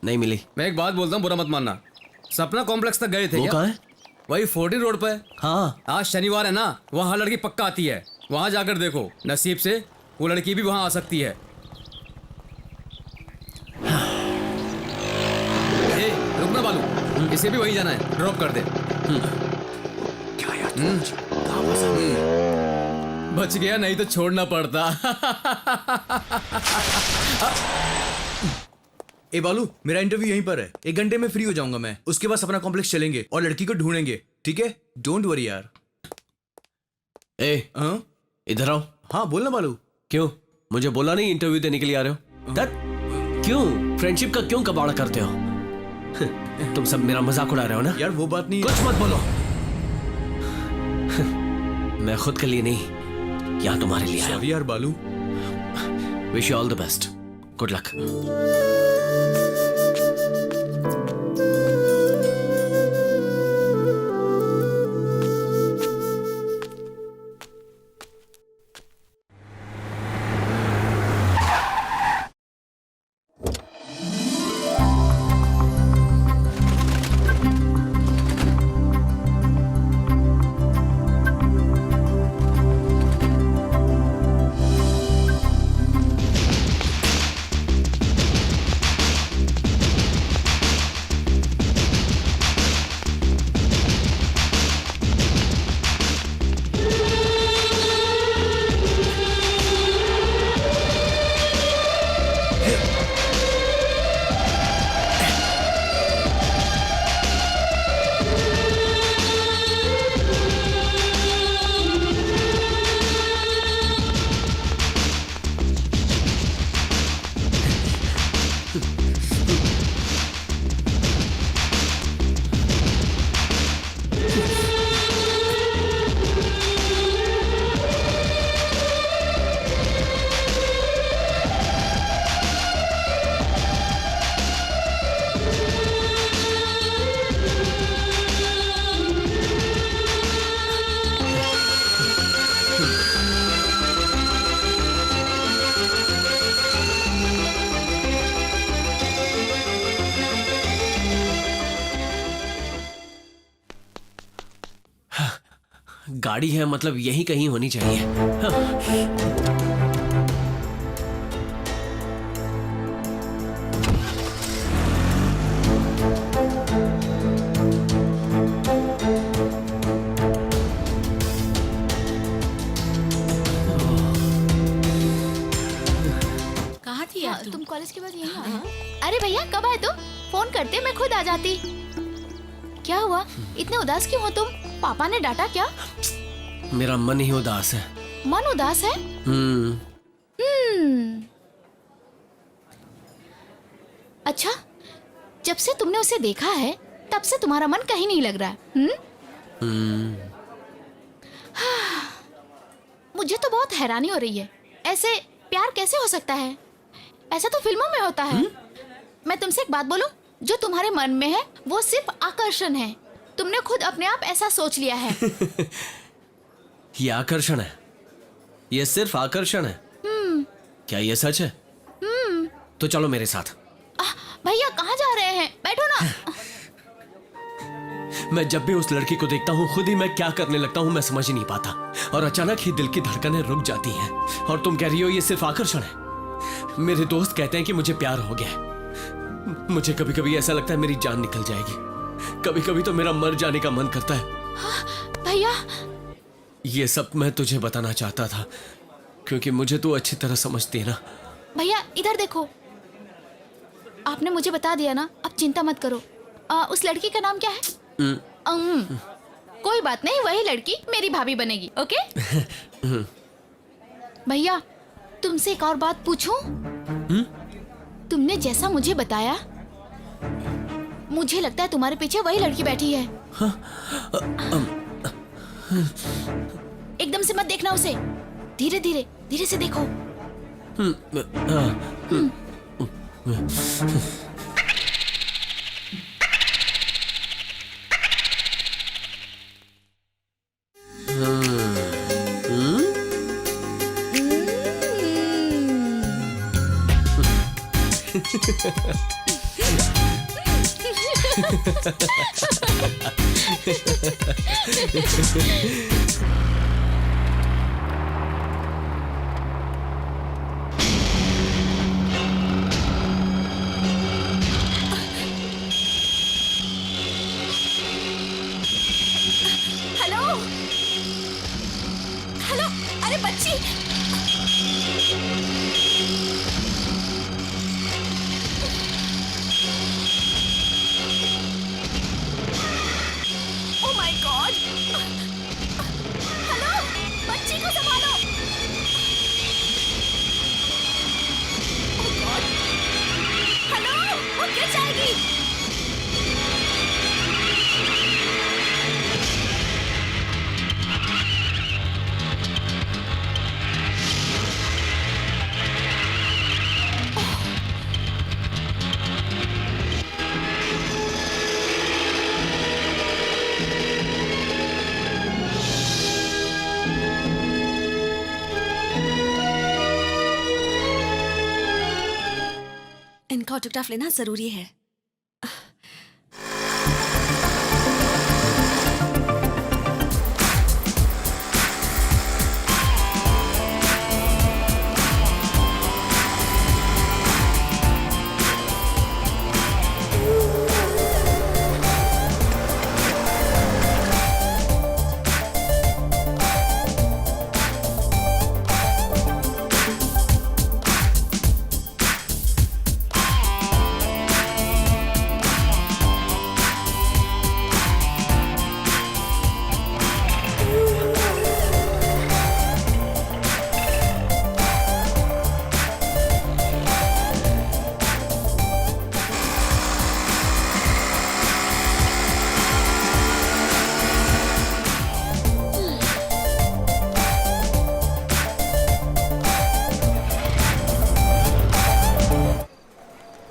नहीं मिली। मैं एक बात बोलता हूँ, बुरा मत मानना। सपना कॉम्प्लेक्स तक गए थे वो क्या? कहाँ है? वही 14 रोड पे। हाँ। आज शनिवार है ना, वहाँ लड़की पक्का आती है। वहाँ जाकर देखो, नसीब से वो लड़की भी वहाँ आ सकती है। ए, रुकना बालू, इसे भी वहीं जाना है, ड्रॉप कर दे। बच गया, नहीं तो छोड़ना पड़ता। ए बालू, मेरा इंटरव्यू यहीं पर है, 1 घंटे में फ्री हो जाऊंगा मैं। उसके बाद अपना कॉम्प्लेक्स चलेंगे और लड़की को ढूंढेंगे, ठीक है? डोंट वरी यार। ए, हाँ इधर आओ। हाँ, बोलना बालू। क्यों? मुझे बोला नहीं इंटरव्यू देने के लिए आ रहे हो? क्यों? फ्रेंडशिप का क्यों कबाड़ा करते हो? तुम सब मेरा मजाक उड़ा रहे हो ना? यार वो बात नहीं। कुछ मत बोलो। मैं खुद के लिए नहीं, यहाँ तुम्हारे लिए आया हूं। सॉरी यार बालू। Wish you all the best. Good luck. गाड़ी है मतलब यही कहीं होनी चाहिए। कहाँ थी यार तुम कॉलेज के बाद यहीं आए? अरे भैया कब आए तुम? फोन करते मैं खुद आ जाती। क्या हुआ, इतने उदास क्यों हो तुम? पापा ने डांटा क्या? मेरा मन ही उदास है। मन उदास है? अच्छा, जब से तुमने उसे देखा है तब से तुम्हारा मन कहीं नहीं लग रहा है। मुझे तो बहुत हैरानी हो रही है, ऐसे प्यार कैसे हो सकता है? ऐसा तो फिल्मों में होता है। मैं तुमसे एक बात बोलूं, जो तुम्हारे मन में है वो सिर्फ आकर्षण है। तुमने खुद अपने आप ऐसा सोच लिया है। ये आकर्षण है, ये सिर्फ आकर्षण है। क्या ये सच है? तो चलो मेरे साथ। भैया कहाँ जा रहे हैं? बैठो ना। मैं जब भी उस लड़की को देखता हूँ खुद ही मैं क्या करने लगता हूँ मैं समझ ही नहीं पाता, और अचानक ही दिल की धड़कनें रुक जाती हैं। और तुम कह रही हो ये सिर्फ आकर्षण है? मेरे दोस्त कहते हैं कि मुझे प्यार हो गया है। मुझे कभी कभी ऐसा लगता है मेरी जान निकल जाएगी। कभी कभी तो मेरा मर जाने का मन करता है। भैया ये सब मैं तुझे बताना चाहता था क्योंकि मुझे तू अच्छी तरह समझती है ना। भैया इधर देखो, आपने मुझे बता दिया ना, अब चिंता मत करो। उस लड़की का नाम क्या है? कोई बात नहीं, वही लड़की मेरी भाभी बनेगी। ओके भैया तुमसे एक और बात पूछूं? तुमने जैसा मुझे बताया, मुझे लगता है तुम्हारे पीछे वही लड़की बैठी है। एकदम से मत देखना उसे, धीरे धीरे धीरे से देखो। हेलो हेलो, अरे बच्ची, ओह माय गॉड, हेलो, बच्ची को संभालो। ओह गॉड, हेलो, वो गिर जाएगी। इनका ऑटोग्राफ लेना जरूरी है।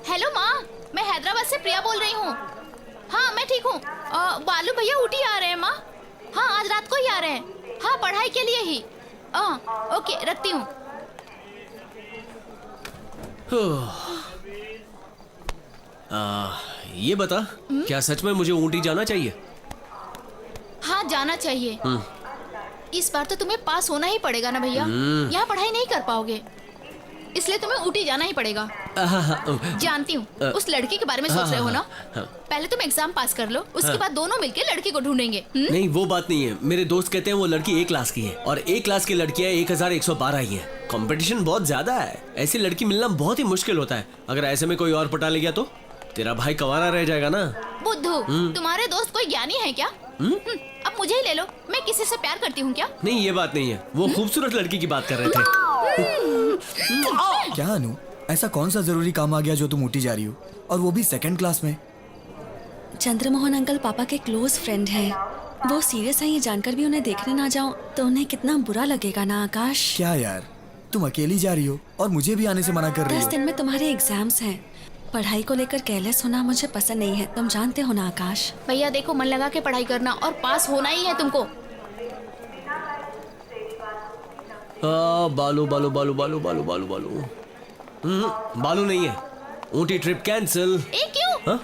हेलो माँ, मैं हैदराबाद से प्रिया बोल रही हूँ। हाँ मैं ठीक हूँ। बालू भैया ऊटी आ रहे हैं माँ। हाँ आज रात को ही आ रहे हैं। हाँ पढ़ाई के लिए ही। ओके रखती हूँ। ये बता, क्या सच में मुझे ऊटी जाना चाहिए? हाँ जाना चाहिए। इस बार तो तुम्हें पास होना ही पड़ेगा ना भैया। यहाँ पढ़ाई नहीं कर पाओगे, इसलिए तुम्हें ऊटी जाना ही पड़ेगा। जानती हूँ उस लड़की के बारे में सोच रहे हो ना। पहले तुम एग्जाम पास कर लो, उसके बाद दोनों मिलके लड़की को ढूंढेंगे। नहीं वो बात नहीं है। मेरे दोस्त कहते हैं वो लड़की A क्लास की है और A क्लास की लड़कियां 1112 ही है। कंपटीशन बहुत ज्यादा है, ऐसी लड़की मिलना बहुत ही मुश्किल होता है। अगर ऐसे में कोई और पटा ले गया तो तेरा भाई कवारा रह जाएगा ना। बुद्धू, तुम्हारे दोस्त कोई ज्ञानी है क्या? अब मुझे ही ले लो, मैं किसी से प्यार करती हूँ क्या? नहीं ये बात नहीं है, वो खूबसूरत लड़की की बात कर रहे थे। क्या अनु, ऐसा कौन सा जरूरी काम आ गया जो तुम ऊटी जा रही हो, और वो भी सेकंड क्लास में? चंद्रमोहन अंकल पापा के क्लोज फ्रेंड हैं। वो सीरियस है ये जानकर भी उन्हें देखने ना जाऊं तो उन्हें कितना बुरा लगेगा ना आकाश। क्या यार, तुम अकेली जा रही हो और मुझे भी आने से मना कर रही 10 हो। दिन में तुम्हारे एग्जाम्स हैं। पढ़ाई को लेकर केयरलेस होना मुझे पसंद नहीं है, तुम जानते हो ना आकाश। भैया देखो, मन लगा के पढ़ाई करना और पास होना ही है तुमको। बालू बालू बालू बालू बालू बालू बालू बालू नहीं है, ऊटी ट्रिप कैंसिल। ए क्यों?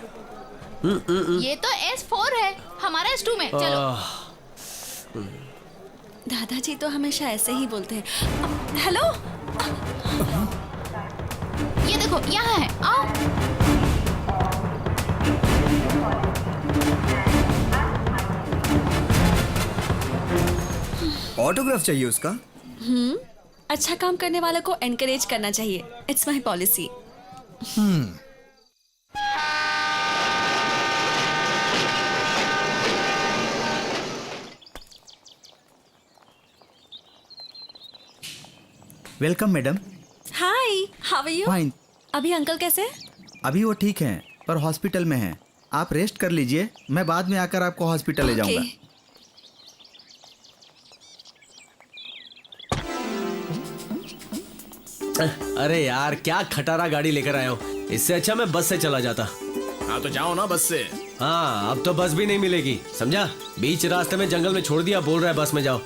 ये तो S4 है, हमारा S2 में। चलो। दादाजी तो हमेशा ऐसे ही बोलते हैं। हेलो देखो यहाँ है, आओ। ऑटोग्राफ चाहिए उसका? अच्छा काम करने वालों को एनकरेज करना चाहिए, it's my policy. Welcome madam. Hi, how are you? Fine. अभी अंकल कैसे? अभी वो ठीक हैं पर हॉस्पिटल में हैं। आप रेस्ट कर लीजिए, मैं बाद में आकर आपको हॉस्पिटल ले जाऊंगा। अरे यार क्या खटारा गाड़ी लेकर आए हो, इससे अच्छा मैं बस से चला जाता। हाँ तो जाओ ना बस से। हाँ अब तो बस भी नहीं मिलेगी, समझा? बीच रास्ते में जंगल में छोड़ दिया, बोल रहा है बस में जाओ।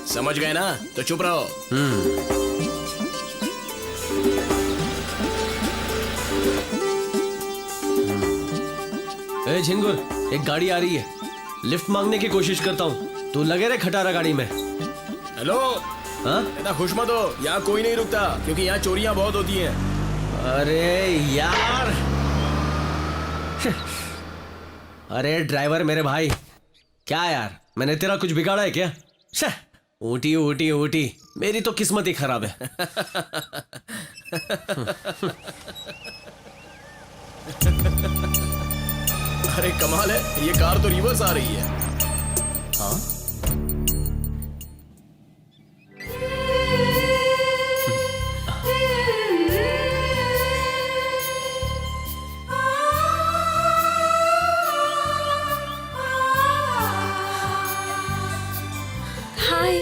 समझ गए ना, तो चुप रहो। ए झिंगुर, एक गाड़ी आ रही है, लिफ्ट मांगने की कोशिश करता हूँ, तू लगे रे खटारा गाड़ी में। हेलो। हाँ इतना खुश मत हो, यहाँ कोई नहीं रुकता क्योंकि यहाँ चोरियाँ बहुत होती हैं। अरे यार अरे ड्राइवर मेरे भाई, क्या यार मैंने तेरा कुछ बिगाड़ा है क्या? ऊटी ऊटी ऊटी, मेरी तो किस्मत ही खराब है। अरे कमाल है, ये कार तो रिवर्स आ रही है। हाँ हाय।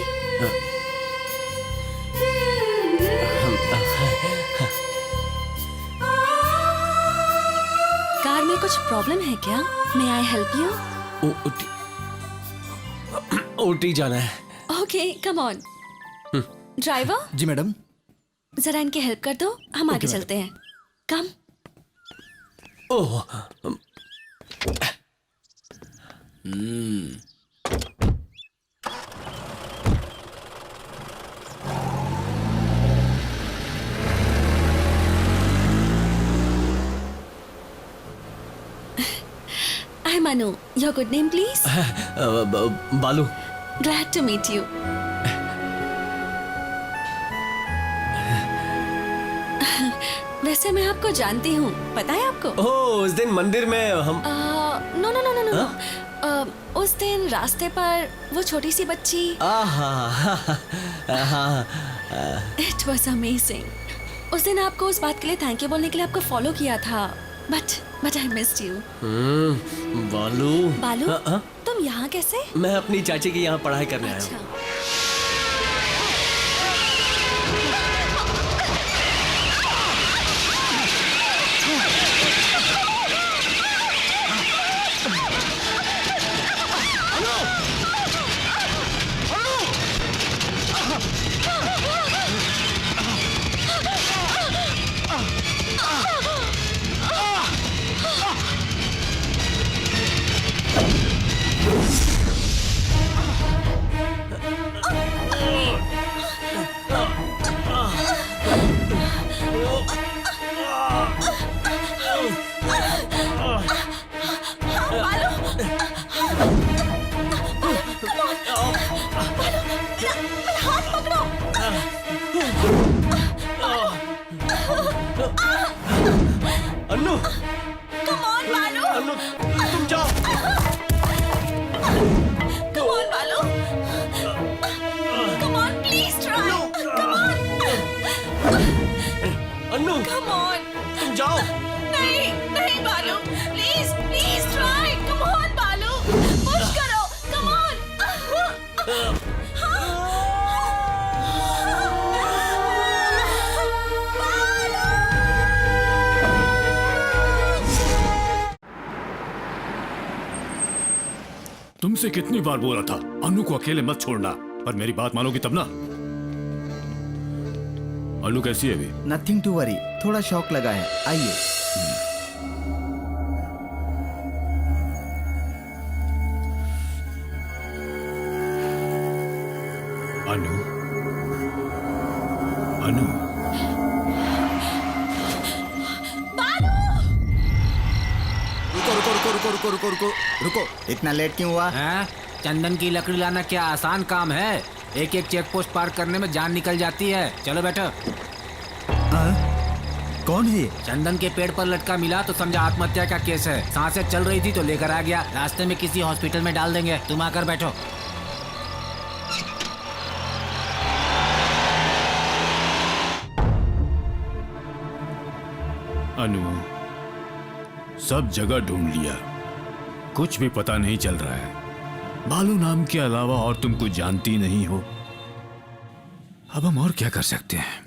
कार में कुछ प्रॉब्लम है क्या? May I help you? Ooty जाना है। Okay come on. Driver ji madam. जरा इनकी हेल्प कर दो, हम आगे चलते हैं। कम। ओह Hi Manu, your good name please? बालू। Glad to meet you. वैसे मैं आपको जानती हूँ, पता है आपको? ओह उस दिन मंदिर में हम no no no no no. उस दिन रास्ते पर वो छोटी सी बच्ची। It was amazing. उस दिन आपको उस बात के लिए थैंक यू बोलने के लिए आपको फॉलो किया था, but I missed you. बालू। बालू, हाँ? तुम यहाँ कैसे? मैं अपनी चाची की यहाँ पढ़ाई करने आया हूँ। अच्छा। Annu, Come on, Balu. Annu, तुम जाओ। Come on, Balu. Come on, please try. Come on. Annu, Come on. तुम जाओ। नहीं, नहीं बालू. Please, please try. Come on, बालू. Push करो. Come on. तुमसे कितनी बार बोला था अनु को अकेले मत छोड़ना, पर मेरी बात मानोगी तब ना। अनु कैसी है अभी? नथिंग टू वरी, थोड़ा शौक लगा है, आइए। अनु, अनु, रुको रुको रुको रुको रुको रुको रुको रुको, इतना लेट क्यों हुआ? हैं? चंदन की लकड़ी लाना क्या आसान काम है? एक एक चेक पोस्ट पार करने में जान निकल जाती है। चलो बैठो। कौन है ये? चंदन के पेड़ पर लटका मिला तो समझा आत्महत्या का केस है। सांसें चल रही थी तो लेकर आ गया, रास्ते में किसी हॉस्पिटल में डाल देंगे। तुम आकर बैठो। अनु, सब जगह ढूंढ लिया, कुछ भी पता नहीं चल रहा है। बालू नाम के अलावा और तुम कुछ जानती नहीं हो। अब हम और क्या कर सकते हैं?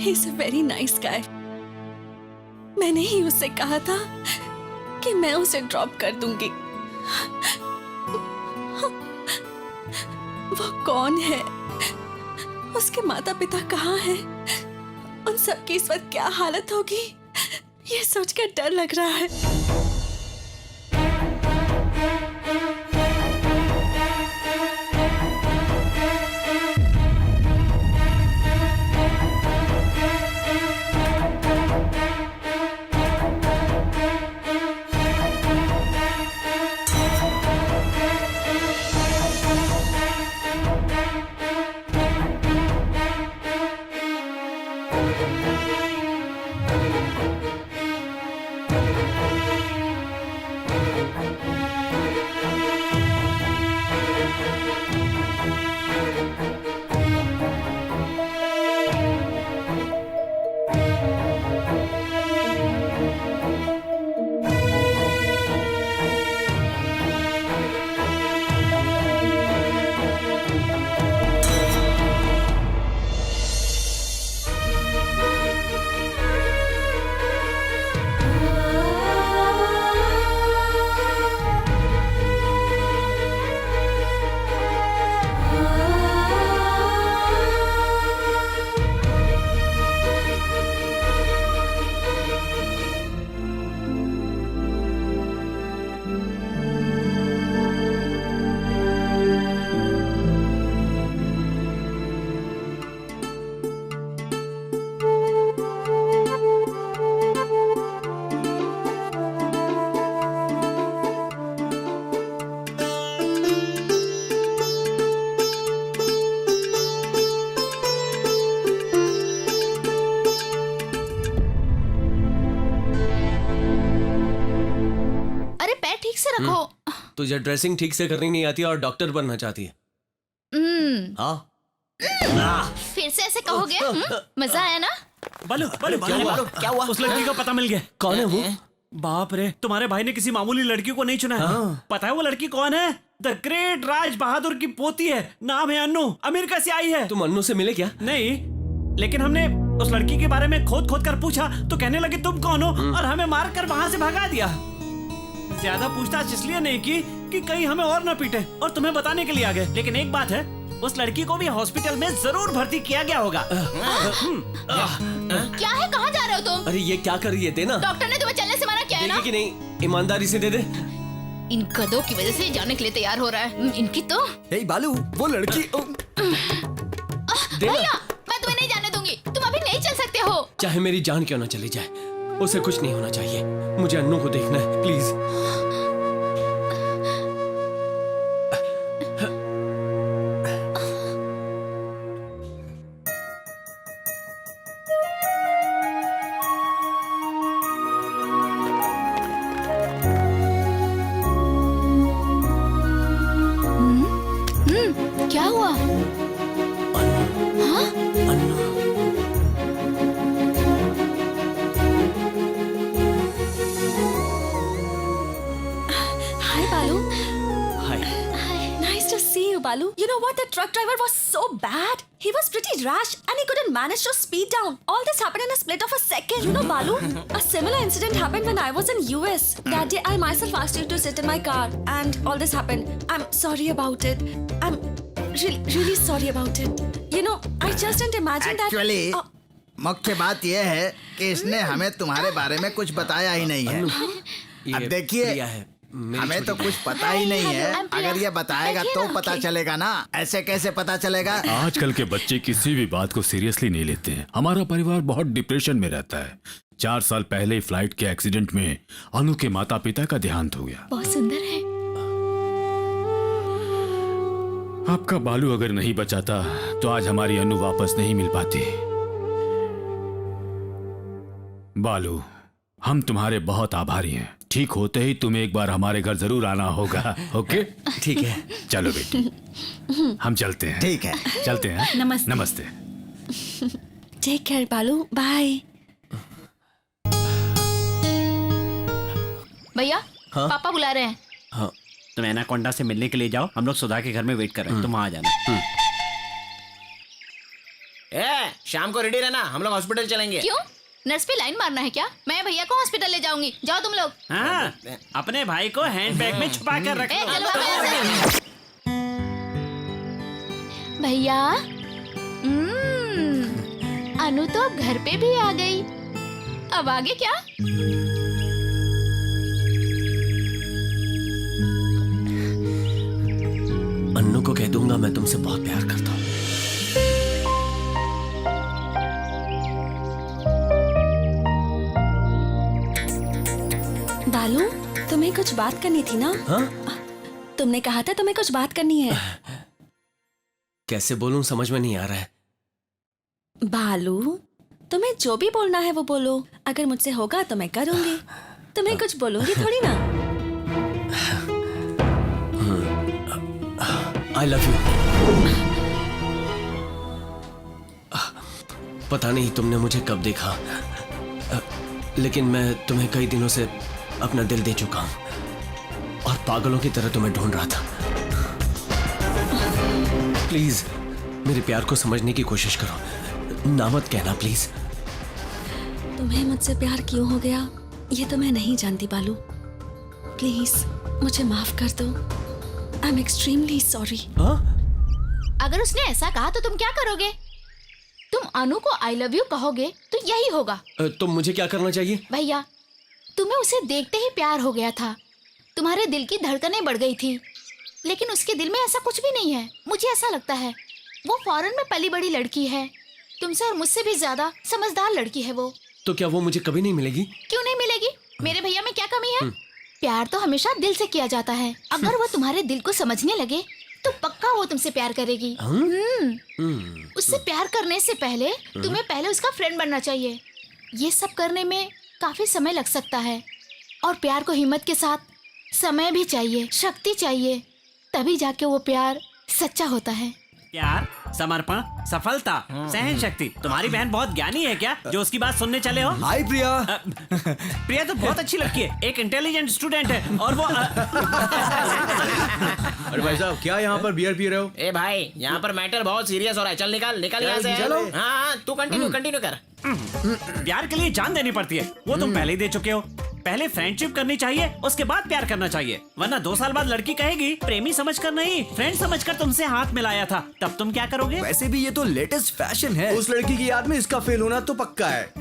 He's a very nice guy. मैंने ही उससे कहा था कि मैं उसे ड्रॉप कर दूंगी। वो कौन है? उसके माता पिता कहाँ हैं? उन सब की इस वक्त क्या हालत होगी? ये सोचकर डर लग रहा है। तुझे ड्रेसिंग ठीक से करनी नहीं आती और डॉक्टर बनना चाहती है। हाँ, फिर से ऐसे कहोगे? मजा आया ना? बालू बालू बालू क्या हुआ? उस लड़की का पता मिल गया। कौन है वो? बाप रे, तुम्हारे भाई ने किसी मामूली लड़की को नहीं चुना है। पता है वो लड़की कौन है? द ग्रेट राज बहादुर की पोती है। नाम है अन्नू, अमेरिका से आई है। तुम अन्नू से मिले क्या? नहीं, लेकिन हमने उस लड़की के बारे में खोद खोद कर पूछा तो कहने लगे तुम कौन हो, और हमें मार कर वहाँ से भगा दिया। ज्यादा पूछताछ इसलिए नहीं की कि कहीं हमें और न पीटे, और तुम्हें बताने के लिए आ गए। लेकिन एक बात है, उस लड़की को भी हॉस्पिटल में जरूर भर्ती किया गया होगा। क्या है, कहाँ जा रहे हो तुम? अरे ये क्या कर रही है? देना। डॉक्टर ने तुम्हें चलने से मना किया है ना? कि नहीं, ईमानदारी से दे दे। इन गधों की वजह से जाने के लिए तैयार हो रहा है। इनकी तो हे बालू, वो लड़की भैया, मैं तुम्हें नहीं जाने दूंगी। तुम अभी नहीं चल सकते हो। चाहे मेरी जान क्यों ना चली जाए, उसे कुछ नहीं होना चाहिए। मुझे अन्नू को देखना है, प्लीज। क्या हुआ? हाँ? Hi, Balu. Hi. Nice to see you, Balu. You know what? The truck driver was so bad. He was pretty rash and he couldn't manage to speed down. All this happened in a split of a second. You know, Balu, a similar incident happened when I was in US. That day, I myself asked you to sit in my car and all this happened. I'm sorry about it. I'm really sorry about it. You know, I just didn't imagine that. Actually, मुख्य बात यह है कि इसने हमें तुम्हारे बारे में कुछ बताया ही नहीं है। अब देखिए, हमें तो कुछ पता ही नहीं है। अगर ये बताएगा तो पता चलेगा ना, ऐसे कैसे पता चलेगा? आजकल के बच्चे किसी भी बात को सीरियसली नहीं लेते हैं। हमारा परिवार बहुत डिप्रेशन में रहता है। 4 साल पहले ही फ्लाइट के एक्सीडेंट में अनु के माता पिता का देहांत हो गया। बहुत सुंदर है। आपका बालू अगर नहीं बचाता तो आज हमारी अनु वापस नहीं मिल पाती। बालू, हम तुम्हारे बहुत आभारी हैं। ठीक होते ही तुम्हें एक बार हमारे घर जरूर आना होगा। ओके? ठीक है। चलो बेटी, हम चलते हैं। ठीक है। चलते हैं। नमस्ते। नमस्ते। टेक केयर बालू, बाय। भैया, पापा बुला रहे हैं। हाँ। तुम एनाकोंडा से मिलने के लिए जाओ, हम लोग सुधा के घर में वेट कर रहे हैं, तुम वहां आ जाना। शाम को रेडी रहना, हम लोग हॉस्पिटल चलेंगे। क्यों? नर्स पे लाइन मारना है क्या? मैं भैया को हॉस्पिटल ले जाऊंगी, जाओ तुम लोग। हाँ, अपने भाई को हैंड बैग में छुपा कर रख ए, लो। चलो भैया। भैया, अनु तो अब घर पे भी आ गई। अब आगे क्या? अन्नू को कह दूंगा मैं तुमसे बहुत प्यार करता हूँ। बालू, तुम्हें कुछ बात करनी थी ना? हाँ? तुमने कहा था तुम्हें कुछ बात करनी है। कैसे बोलूं समझ में नहीं आ रहा है। बालू, तुम्हें जो भी बोलना है वो बोलो। अगर मुझसे होगा तो मैं करूंगी, तुम्हें कुछ बोलूंगी थोड़ी ना। आई लव यू। पता नहीं तुमने मुझे कब देखा, लेकिन मैं तुम्हें कई दिनों से अपना दिल दे चुका हूं और पागलों की तरह तुम्हें ढूंढ रहा था। प्लीज मेरे प्यार को समझने की कोशिश करो, ना मत कहना प्लीज। तुम्हें मुझसे प्यार क्यों हो गया ये तो मैं नहीं जानती बालू। प्लीज मुझे माफ कर दो। I am extremely sorry. अगर उसने ऐसा कहा तो तुम क्या करोगे? तुम अनु को आई लव यू कहोगे तो यही होगा। तो मुझे क्या करना चाहिए? भैया, तुम्हें उसे देखते ही प्यार हो गया था, तुम्हारे दिल की धड़कनें बढ़ गई थी, लेकिन उसके दिल में ऐसा कुछ भी नहीं है। मुझे ऐसा लगता है वो फॉरेन में पली बड़ी लड़की है, तुमसे और मुझसे भी ज्यादा समझदार लड़की है वो। तो क्या वो मुझे कभी नहीं मिलेगी? क्यों नहीं मिलेगी? मेरे भैया में क्या कमी है? प्यार तो हमेशा दिल से किया जाता है। अगर वो तुम्हारे दिल को समझने लगे तो पक्का वो तुमसे प्यार करेगी। उससे प्यार करने से पहले तुम्हें पहले उसका फ्रेंड बनना चाहिए। ये सब करने में काफी समय लग सकता है, और प्यार को हिम्मत के साथ समय भी चाहिए, शक्ति चाहिए, तभी जाके वो प्यार सच्चा होता है। प्यार, समर्पण, सफलता, सहन शक्ति। तुम्हारी बहन बहुत ज्ञानी है क्या जो उसकी बात सुनने चले हो? हाय प्रिया। प्रिया तो बहुत अच्छी लड़की है, एक इंटेलिजेंट स्टूडेंट है, और वो अरे भाई साहब, क्या यहाँ पर बियर पी रहे हो? ए भाई, यहाँ पर मैटर बहुत सीरियस हो रहा है। चल निकाल यहाँ से। चलो। हाँ, तू कंटिन्यू कर। प्यार के लिए जान देनी पड़ती है, वो तुम पहले ही दे चुके हो। पहले फ्रेंडशिप करनी चाहिए, उसके बाद प्यार करना चाहिए, वरना 2 साल बाद लड़की कहेगी प्रेमी समझकर नहीं, फ्रेंड समझकर तुमसे हाथ मिलाया था, तब तुम क्या करोगे? वैसे भी ये तो लेटेस्ट फैशन है। उस लड़की की याद में इसका फेल होना तो पक्का है,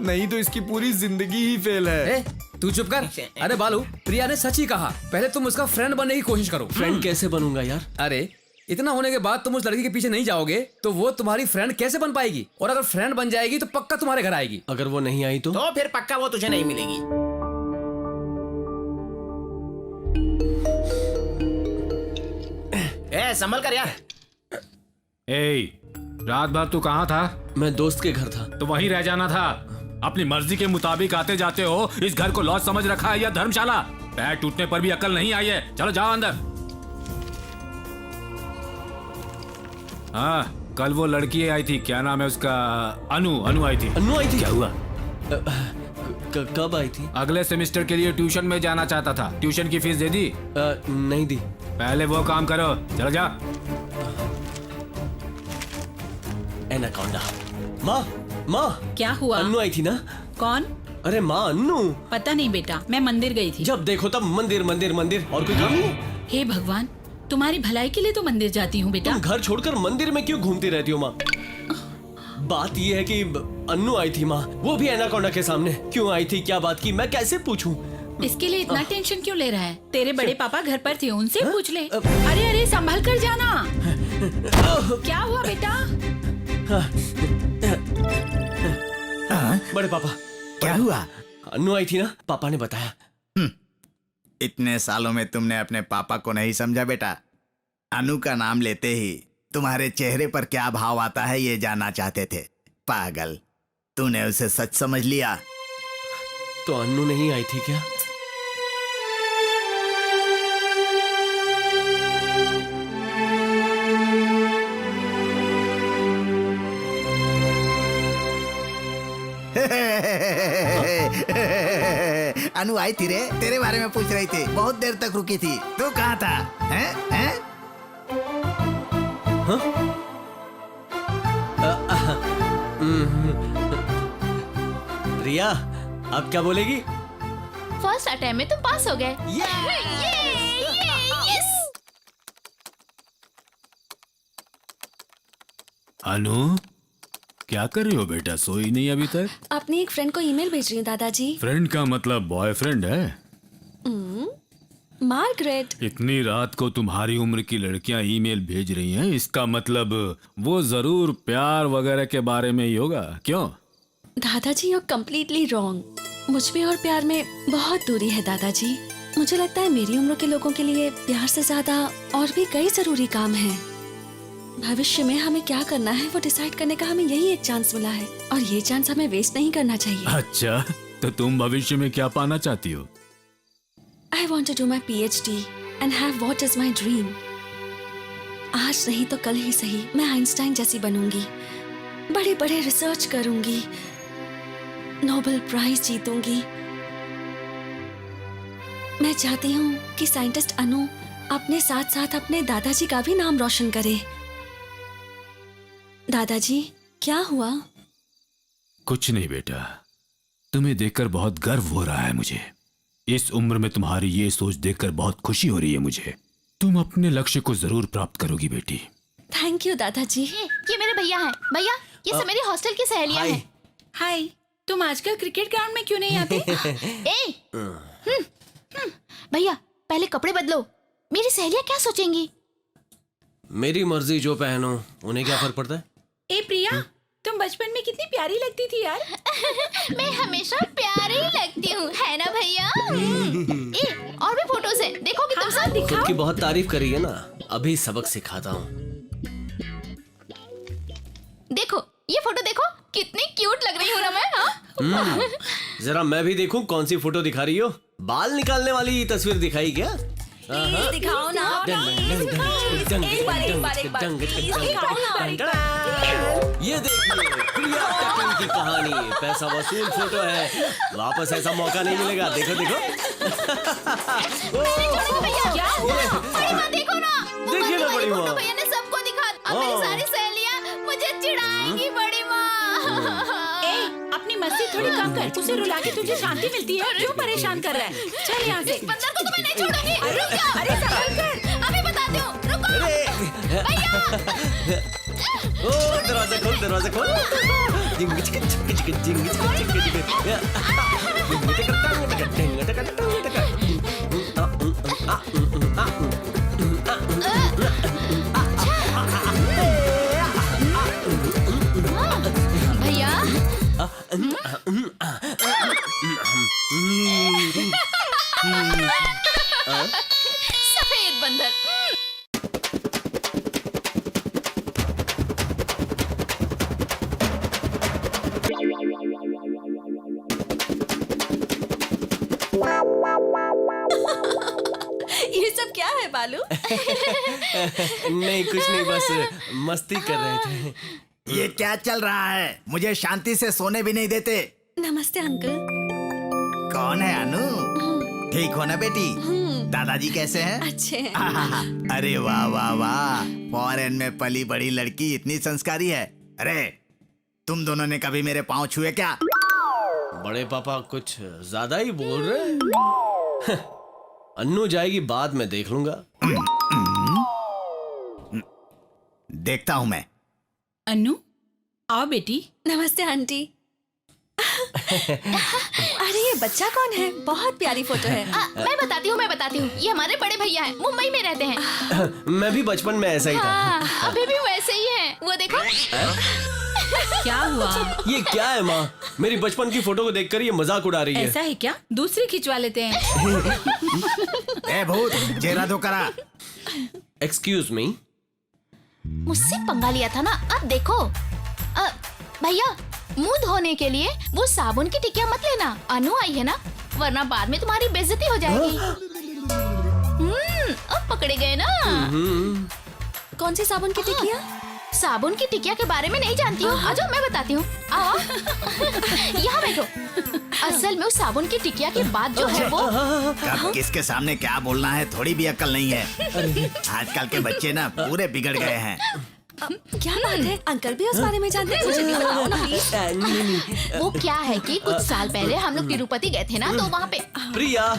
नहीं तो इसकी पूरी जिंदगी ही फेल है। तू चुप कर। अरे बालू, प्रिया ने सच ही कहा। पहले तुम उसका फ्रेंड बनने की कोशिश करो। फ्रेंड कैसे बनूंगा यार? अरे इतना होने के बाद तुम उस लड़की के पीछे नहीं जाओगे तो वो तुम्हारी फ्रेंड कैसे बन पाएगी? और अगर फ्रेंड बन जाएगी तो पक्का तुम्हारे घर आएगी। अगर वो नहीं आई तो फिर पक्का वो तुझे नहीं मिलेगी। संभल कर यार। रात भर तू कहाँ था? मैं दोस्त के घर था। तो वहीं रह जाना था। अपनी मर्जी के मुताबिक आते जाते हो। इस घर को लॉज समझ रखा है या धर्मशाला? पैर टूटने पर भी अकल नहीं आई है। चलो जाओ अंदर। हाँ, कल वो लड़की आई थी, क्या नाम है उसका? अनु आई थी। अनु आई थी? क्या हुआ? कब आई थी? अगले सेमेस्टर के लिए ट्यूशन में जाना चाहता था। ट्यूशन की फीस दे दी? नहीं दी। पहले वो काम करो, चलो जा। एनाकोंडा। माँ क्या हुआ? अन्नू आई थी ना? कौन? अरे माँ, अन्नू। पता नहीं बेटा, मैं मंदिर गई थी। जब देखो तब मंदिर मंदिर मंदिर, और कोई काम नहीं? हे भगवान, तुम्हारी भलाई के लिए तो मंदिर जाती हूँ बेटा। तुम घर छोड़कर मंदिर में क्यों घूमती रहती हो माँ? बात ये है कि अन्नू आई थी माँ, वो भी एनाकोंडा के सामने। क्यों आई थी, क्या बात की, मैं कैसे पूछूं? इसके लिए इतना टेंशन क्यों ले रहा है? तेरे बड़े पापा घर पर थे, उनसे पूछ ले। अरे संभल कर जाना। क्या हुआ बेटा? बड़े पापा, क्या हुआ? अन्नू आई थी ना, पापा ने बताया। इतने सालों में तुमने अपने पापा को नहीं समझा बेटा। अनु का नाम लेते ही तुम्हारे चेहरे पर क्या भाव आता है ये जानना चाहते थे। पागल, तूने उसे सच समझ लिया। तो अन्नू नहीं आई थी क्या? अनु आई थी रे, तेरे बारे में पूछ रही थी। बहुत देर तक रुकी थी। तू कहाँ था? हैं? हैं? रिया, अब क्या बोलेगी? फर्स्ट अटेम्प्ट में तुम पास हो गए। यस। अनु, क्या कर रही हो बेटा? सोई नहीं अभी तक? अपनी एक फ्रेंड को ईमेल भेज रही हूँ दादाजी। फ्रेंड का मतलब बॉयफ्रेंड है? मार्गरेट। इतनी रात को तुम्हारी उम्र की लड़कियां ईमेल भेज रही हैं, इसका मतलब वो जरूर प्यार वगैरह के बारे में ही होगा। क्यों? दादाजी यू कम्प्लीटली रॉन्ग। मुझ में और प्यार में बहुत दूरी है दादाजी। मुझे लगता है मेरी उम्र के लोगों के लिए प्यार से ज्यादा और भी कई जरूरी काम हैं। भविष्य में हमें क्या करना है वो डिसाइड करने का हमें यही एक चांस मिला है, और ये चांस हमें वेस्ट नहीं करना चाहिए। अच्छा, तो तुम भविष्य में क्या पाना चाहती हो? I want to do my PhD and have what is my dream. आज नहीं तो कल ही सही मैं आइंस्टाइन जैसी बनूंगी, बड़े बड़े रिसर्च करूंगी, नोबेल प्राइज जीतूंगी। मैं चाहती हूँ कि साइंटिस्ट अनु अपने साथ साथ अपने दादाजी का भी नाम रोशन करे। दादाजी, क्या हुआ? कुछ नहीं बेटा, तुम्हें देखकर बहुत गर्व हो रहा है मुझे। इस उम्र में तुम्हारी ये सोच देखकर बहुत खुशी हो रही है मुझे। तुम अपने लक्ष्य को जरूर प्राप्त करोगी बेटी। थैंक यू दादाजी। ये मेरे भैया हैं। भैया, ये सब मेरी हॉस्टल की सहेलियां हैं। हाय, तुम आजकल क्रिकेट ग्राउंड में क्यों नहीं आते? भैया, पहले कपड़े बदलो। मेरी सहेलियां क्या सोचेंगी? मेरी मर्जी, जो पहनो, उन्हें क्या फर्क पड़ता है? ए प्रिया, तुम बचपन में कितनी प्यारी लगती थी यार। मैं हमेशा प्यारी लगती हूँ, है ना भैया? और भी फोटोज हैं, देखोगे तुम सब? खुद की बहुत तारीफ करी है ना, अभी सबक सिखाता हूँ। देखो, ये फोटो देखो, कितनी क्यूट लग रही हूँ ना मैं? हाँ? जरा मैं भी देखूं कौन सी फोटो दिखा रही हो। बाल निकालने वाली तस्वीर दिखाई क्या? दिखाओ ना। ये देखिए, प्रिया टकन की कहानी। पैसा वसूल फोटो है, वापस ऐसा मौका नहीं मिलेगा। देखो देखो। क्या हुआ? बड़ी माँ देखो ना। देखिए ना बड़ी माँ। भैया ने सबको दिखा। अब मेरी सारी सहेलियां मुझे चिढ़ाएंगी बड़ी माँ। अपनी मस्ती थोड़ी कम कर। उसे रुला के तुझे शांति मिलती है, क्यों परेशान कर रहा है? चल यहाँ से। इस बंदर को तो मैं नहीं छोड़ूंगी। रुक जा। अरे संभल कर। अभी बताती हूँ, रुको। भैया। ओ, दरवाजा खोल, दरवाजा खोल। जिंग चिक चिक चिक जिंग चिक चिक चिक। भैया। सफेद बंदर। ये सब क्या है बालू? नहीं, कुछ नहीं, बस मस्ती कर रहे थे। ये क्या चल रहा है? मुझे शांति से सोने भी नहीं देते। नमस्ते अंकल। कौन है अनु? ठीक हो ना बेटी? दादाजी कैसे हैं? अच्छे हैं। अरे वाह वाह वाह, फॉरेन में पली बड़ी लड़की इतनी संस्कारी है। अरे तुम दोनों ने कभी मेरे पाँव छुए क्या? बड़े पापा कुछ ज्यादा ही बोल रहे हैं। अन्नू जाएगी बाद में देख लूंगा। देखता हूँ मैं। अन्नू, आओ बेटी। नमस्ते आंटी। अरे ये बच्चा कौन है? बहुत प्यारी फोटो है। मैं बताती हूँ। ये हमारे बड़े भैया हैं, मुंबई में रहते हैं। मैं भी बचपन में ऐसा ही था। हाँ, अभी भी वैसे ही हैं। वो देखो। क्या हुआ? ये क्या है माँ? मेरी बचपन की फोटो को देखकर ये मजाक उड़ा रही है। ऐसा है क्या? दूसरी खिंचवा लेते हैं। ए भूत, चेहरा दो करा। Excuse me. मुझसे पंगा लिया था ना, अब देखो। भैया, मुंह धोने के लिए वो साबुन की टिकिया मत लेना। अनु आई है ना, वरना बाद में तुम्हारी बेइज्जती हो जाएगी। अब पकड़े गए ना। कौन सी साबुन की टिकिया? साबुन की टिकिया के बारे में नहीं जानती हूँ। आ जाओ, मैं बताती हूँ। आओ यहाँ बैठो। असल में उस साबुन की टिकिया की बात जो है वो कब किसके सामने क्या बोलना है थोड़ी भी अक्ल नहीं है। आजकल के बच्चे ना पूरे बिगड़ गए हैं। क्या बात है? अंकल भी उस बारे में जानते हैं? मुझे भी बताओ ना प्लीज। वो क्या है कि कुछ साल पहले हम लोग तिरुपति गए थे ना, तो वहाँ पे प्रिया,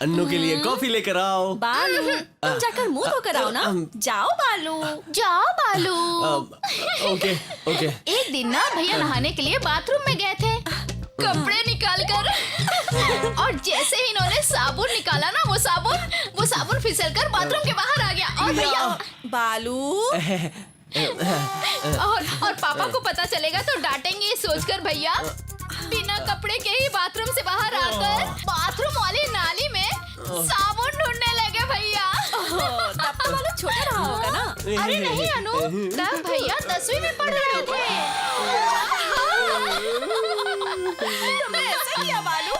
अन्नू के लिए कॉफी लेकर आओ। बालू, तुम जाकर मुंह धोकर आओ ना। जाओ बालू। जाओ बालू। Okay okay. एक दिन ना भैया नहाने के लिए बाथरूम में गए थे, कपड़े निकाल कर और जैसे ही इन्होंने साबुन निकाला ना, वो साबुन फिसलकर बाथरूम के बाहर आ गया। और भैया बालू और पापा को पता चलेगा तो डांटेंगे, ये सोचकर भैया बिना कपड़े के ही बाथरूम से बाहर आकर बाथरूम वाली नाली में साबुन ढूंढने लगे भैया। तब तो बालू छोटा रहा होगा ना। अरे नहीं अनु, तब भैया 10वीं में पढ़ रहे थे। तुमने ऐसा किया बालू?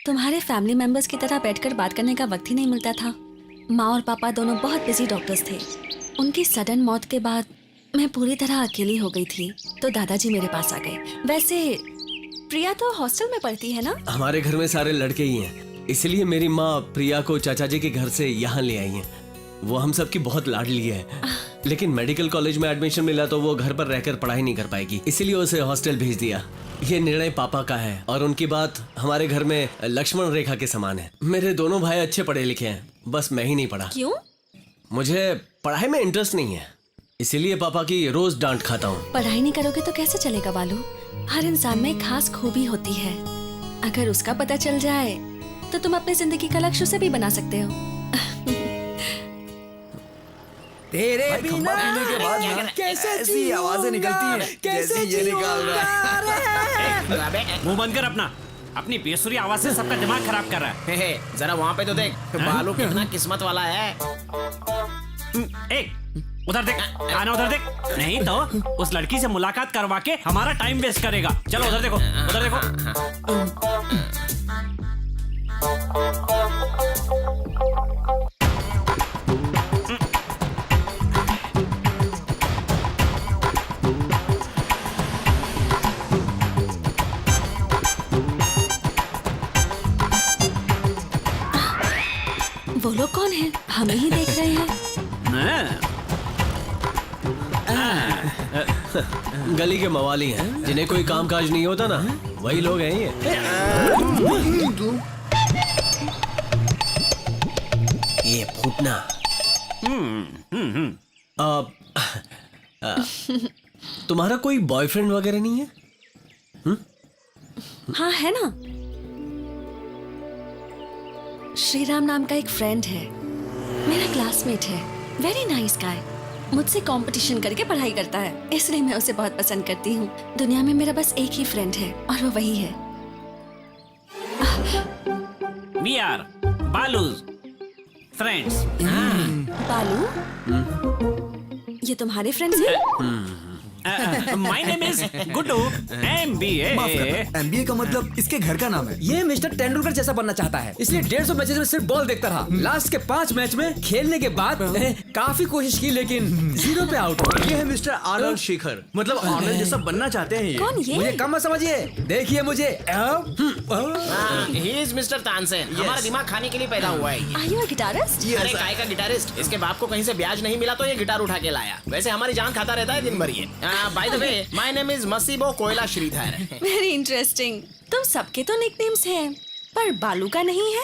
तुम्हारे फैमिली मेंबर्स की तरह बैठकर बात करने का वक्त ही नहीं मिलता था। माँ और पापा दोनों बहुत बिजी डॉक्टर्स थे। उनकी सडन मौत के बाद मैं पूरी तरह अकेली हो गई थी, तो दादाजी मेरे पास आ गए। वैसे प्रिया तो हॉस्टल में पढ़ती है ना? हमारे घर में सारे लड़के ही हैं, इसलिए मेरी माँ प्रिया को चाचा जी के घर से यहाँ ले आई हैं। वो हम सबकी बहुत लाडली है, लेकिन मेडिकल कॉलेज में एडमिशन मिला तो वो घर पर रहकर पढ़ाई नहीं कर पाएगी, इसीलिए उसे हॉस्टल भेज दिया। ये निर्णय पापा का है और उनकी बात हमारे घर में लक्ष्मण रेखा के समान है। मेरे दोनों भाई अच्छे पढ़े लिखे हैं, बस मैं ही नहीं पढ़ा। क्यों? मुझे पढ़ाई में इंटरेस्ट नहीं है, इसीलिए पापा की रोज डांट खाता हूँ। पढ़ाई नहीं करोगे तो कैसे चलेगा बालू? हर इंसान में एक खास खूबी होती है, अगर उसका पता चल जाए तो तुम अपनी जिंदगी का लक्ष्य उसे भी बना सकते हो। तेरे बिना के बाद ना कैसे ऐसी आवाजें निकलती हैं कैसे ये निकाल रहा है। मुंह बंद कर अपना। अपनी बेसुरी आवाज से सबका दिमाग खराब कर रहा है। जरा वहाँ पे तो देख, बालू कितना किस्मत वाला है। ए, उधर देख, आना उधर देख। नहीं तो उस लड़की से मुलाकात करवा के हमारा टाइम वेस्ट करेगा। चलो उधर देखो, उधर देखो। वो लोग कौन हैं? हमें ही देख रहे हैं। गली के मवाली हैं, जिन्हें कोई काम काज नहीं होता ना, वही लोग हैं ये। ये फूटना। तुम्हारा कोई बॉयफ्रेंड वगैरह नहीं है? हाँ है ना, श्रीराम नाम का एक फ्रेंड है, मेरा क्लासमेट है। Very nice guy. मुझसे कंपटीशन करके पढ़ाई करता है, इसलिए मैं उसे बहुत पसंद करती हूँ। दुनिया में मेरा बस एक ही फ्रेंड है और वो वही है। We are Balu's friends. बालू, ये तुम्हारे फ्रेंड्स हैं? My name is Guddu, MBA. MBA का मतलब इसके घर का नाम है। ये मिस्टर तेंदुलकर जैसा बनना चाहता है, इसलिए 150 मैचेस में सिर्फ बॉल देखता रहा। लास्ट के 5 मैच में खेलने के बाद काफी कोशिश की, लेकिन 0 पे आउट हो। ये है मिस्टर आर्नल्ड शेखर, मतलब आर्नल्ड जैसा बनना चाहते हैं ये। कौन ये? मुझे कम मत समझिए, देखिए मुझे। He is mister Tansen. हमारा दिमाग खाने के लिए पैदा हुआ है ये। Are you a guitarist? अरे काय का गिटारिस्ट? इसके बाप को कहीं से ब्याज नहीं मिला तो ये गिटार उठा के लाया। वैसे हमारी जान खाता रहता है दिन भर ये। By the way, my name is मसीबो कोयला श्रीधर। Very interesting. तुम सबके तो निकनेम्स हैं, पर बालू का नहीं है।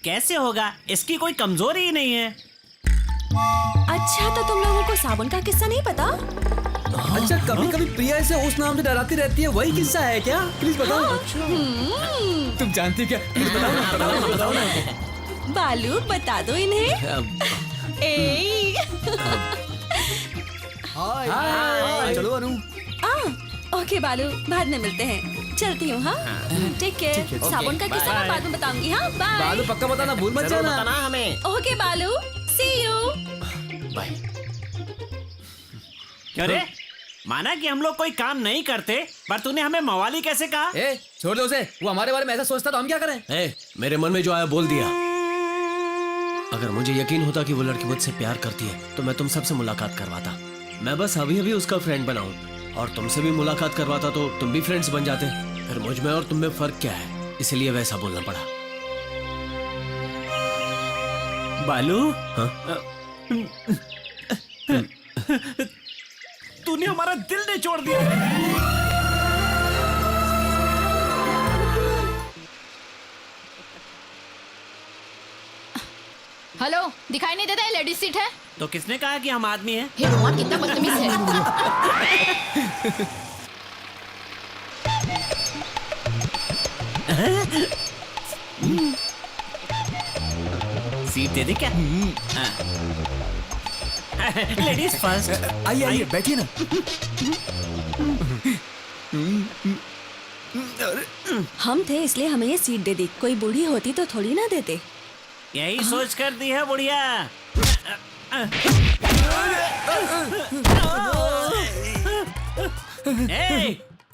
कैसे होगा? इसकी कोई कमजोरी ही नहीं है। अच्छा, तो तुम लोगों को साबुन का किस्सा नहीं पता? अच्छा, कभी कभी प्रिया इसे उस नाम से डराती रहती है, वही किस्सा है क्या? प्लीज बताओ। तुम जानती क्या? प्लीज बताओ ना। बालू, बता दो इन्हें। ए हाय चलो अनु। ओके बालू, बाद में मिलते हैं। चलती हूँ। हाँ, टेक केयर। साबुन का किस्सा मैं बाद में बताऊंगी। हाँ, बाय। बालू पक्का बताना, भूल मत जाना। बताना हमें। ओके बालू, सी यू। बाय। क्या रे? माना कि हम लोग कोई काम नहीं करते, पर तूने हमें मवाली कैसे कहा? ए, छोड़ दो उसे। वो हमारे बारे में ऐसा सोचता तो हम क्या करें? मेरे मन में जो आया बोल दिया। अगर मुझे यकीन होता कि वो लड़की मुझसे प्यार करती है तो मैं तुम सबसे मुलाकात करवाता। मैं बस अभी अभी उसका फ्रेंड बना हूँ और तुमसे भी मुलाकात करवाता तो तुम भी फ्रेंड्स बन जाते। फिर मुझ में और तुम में फर्क क्या है, इसलिए वैसा बोलना पड़ा। बालू, हाँ? तूने हमारा दिल निचोड़ दिया। हेलो, दिखाई नहीं देता? ये लेडीज सीट है। तो किसने कहा कि हम आदमी हैं? हे रोमान, कितना बदतमीज है। सीट दे दी क्या? Ladies first. आइए आइए, बैठिए ना। हम थे इसलिए हमें ये सीट दे दी। कोई बूढ़ी होती तो थोड़ी ना देते। यही सोच कर दी है बुढ़िया।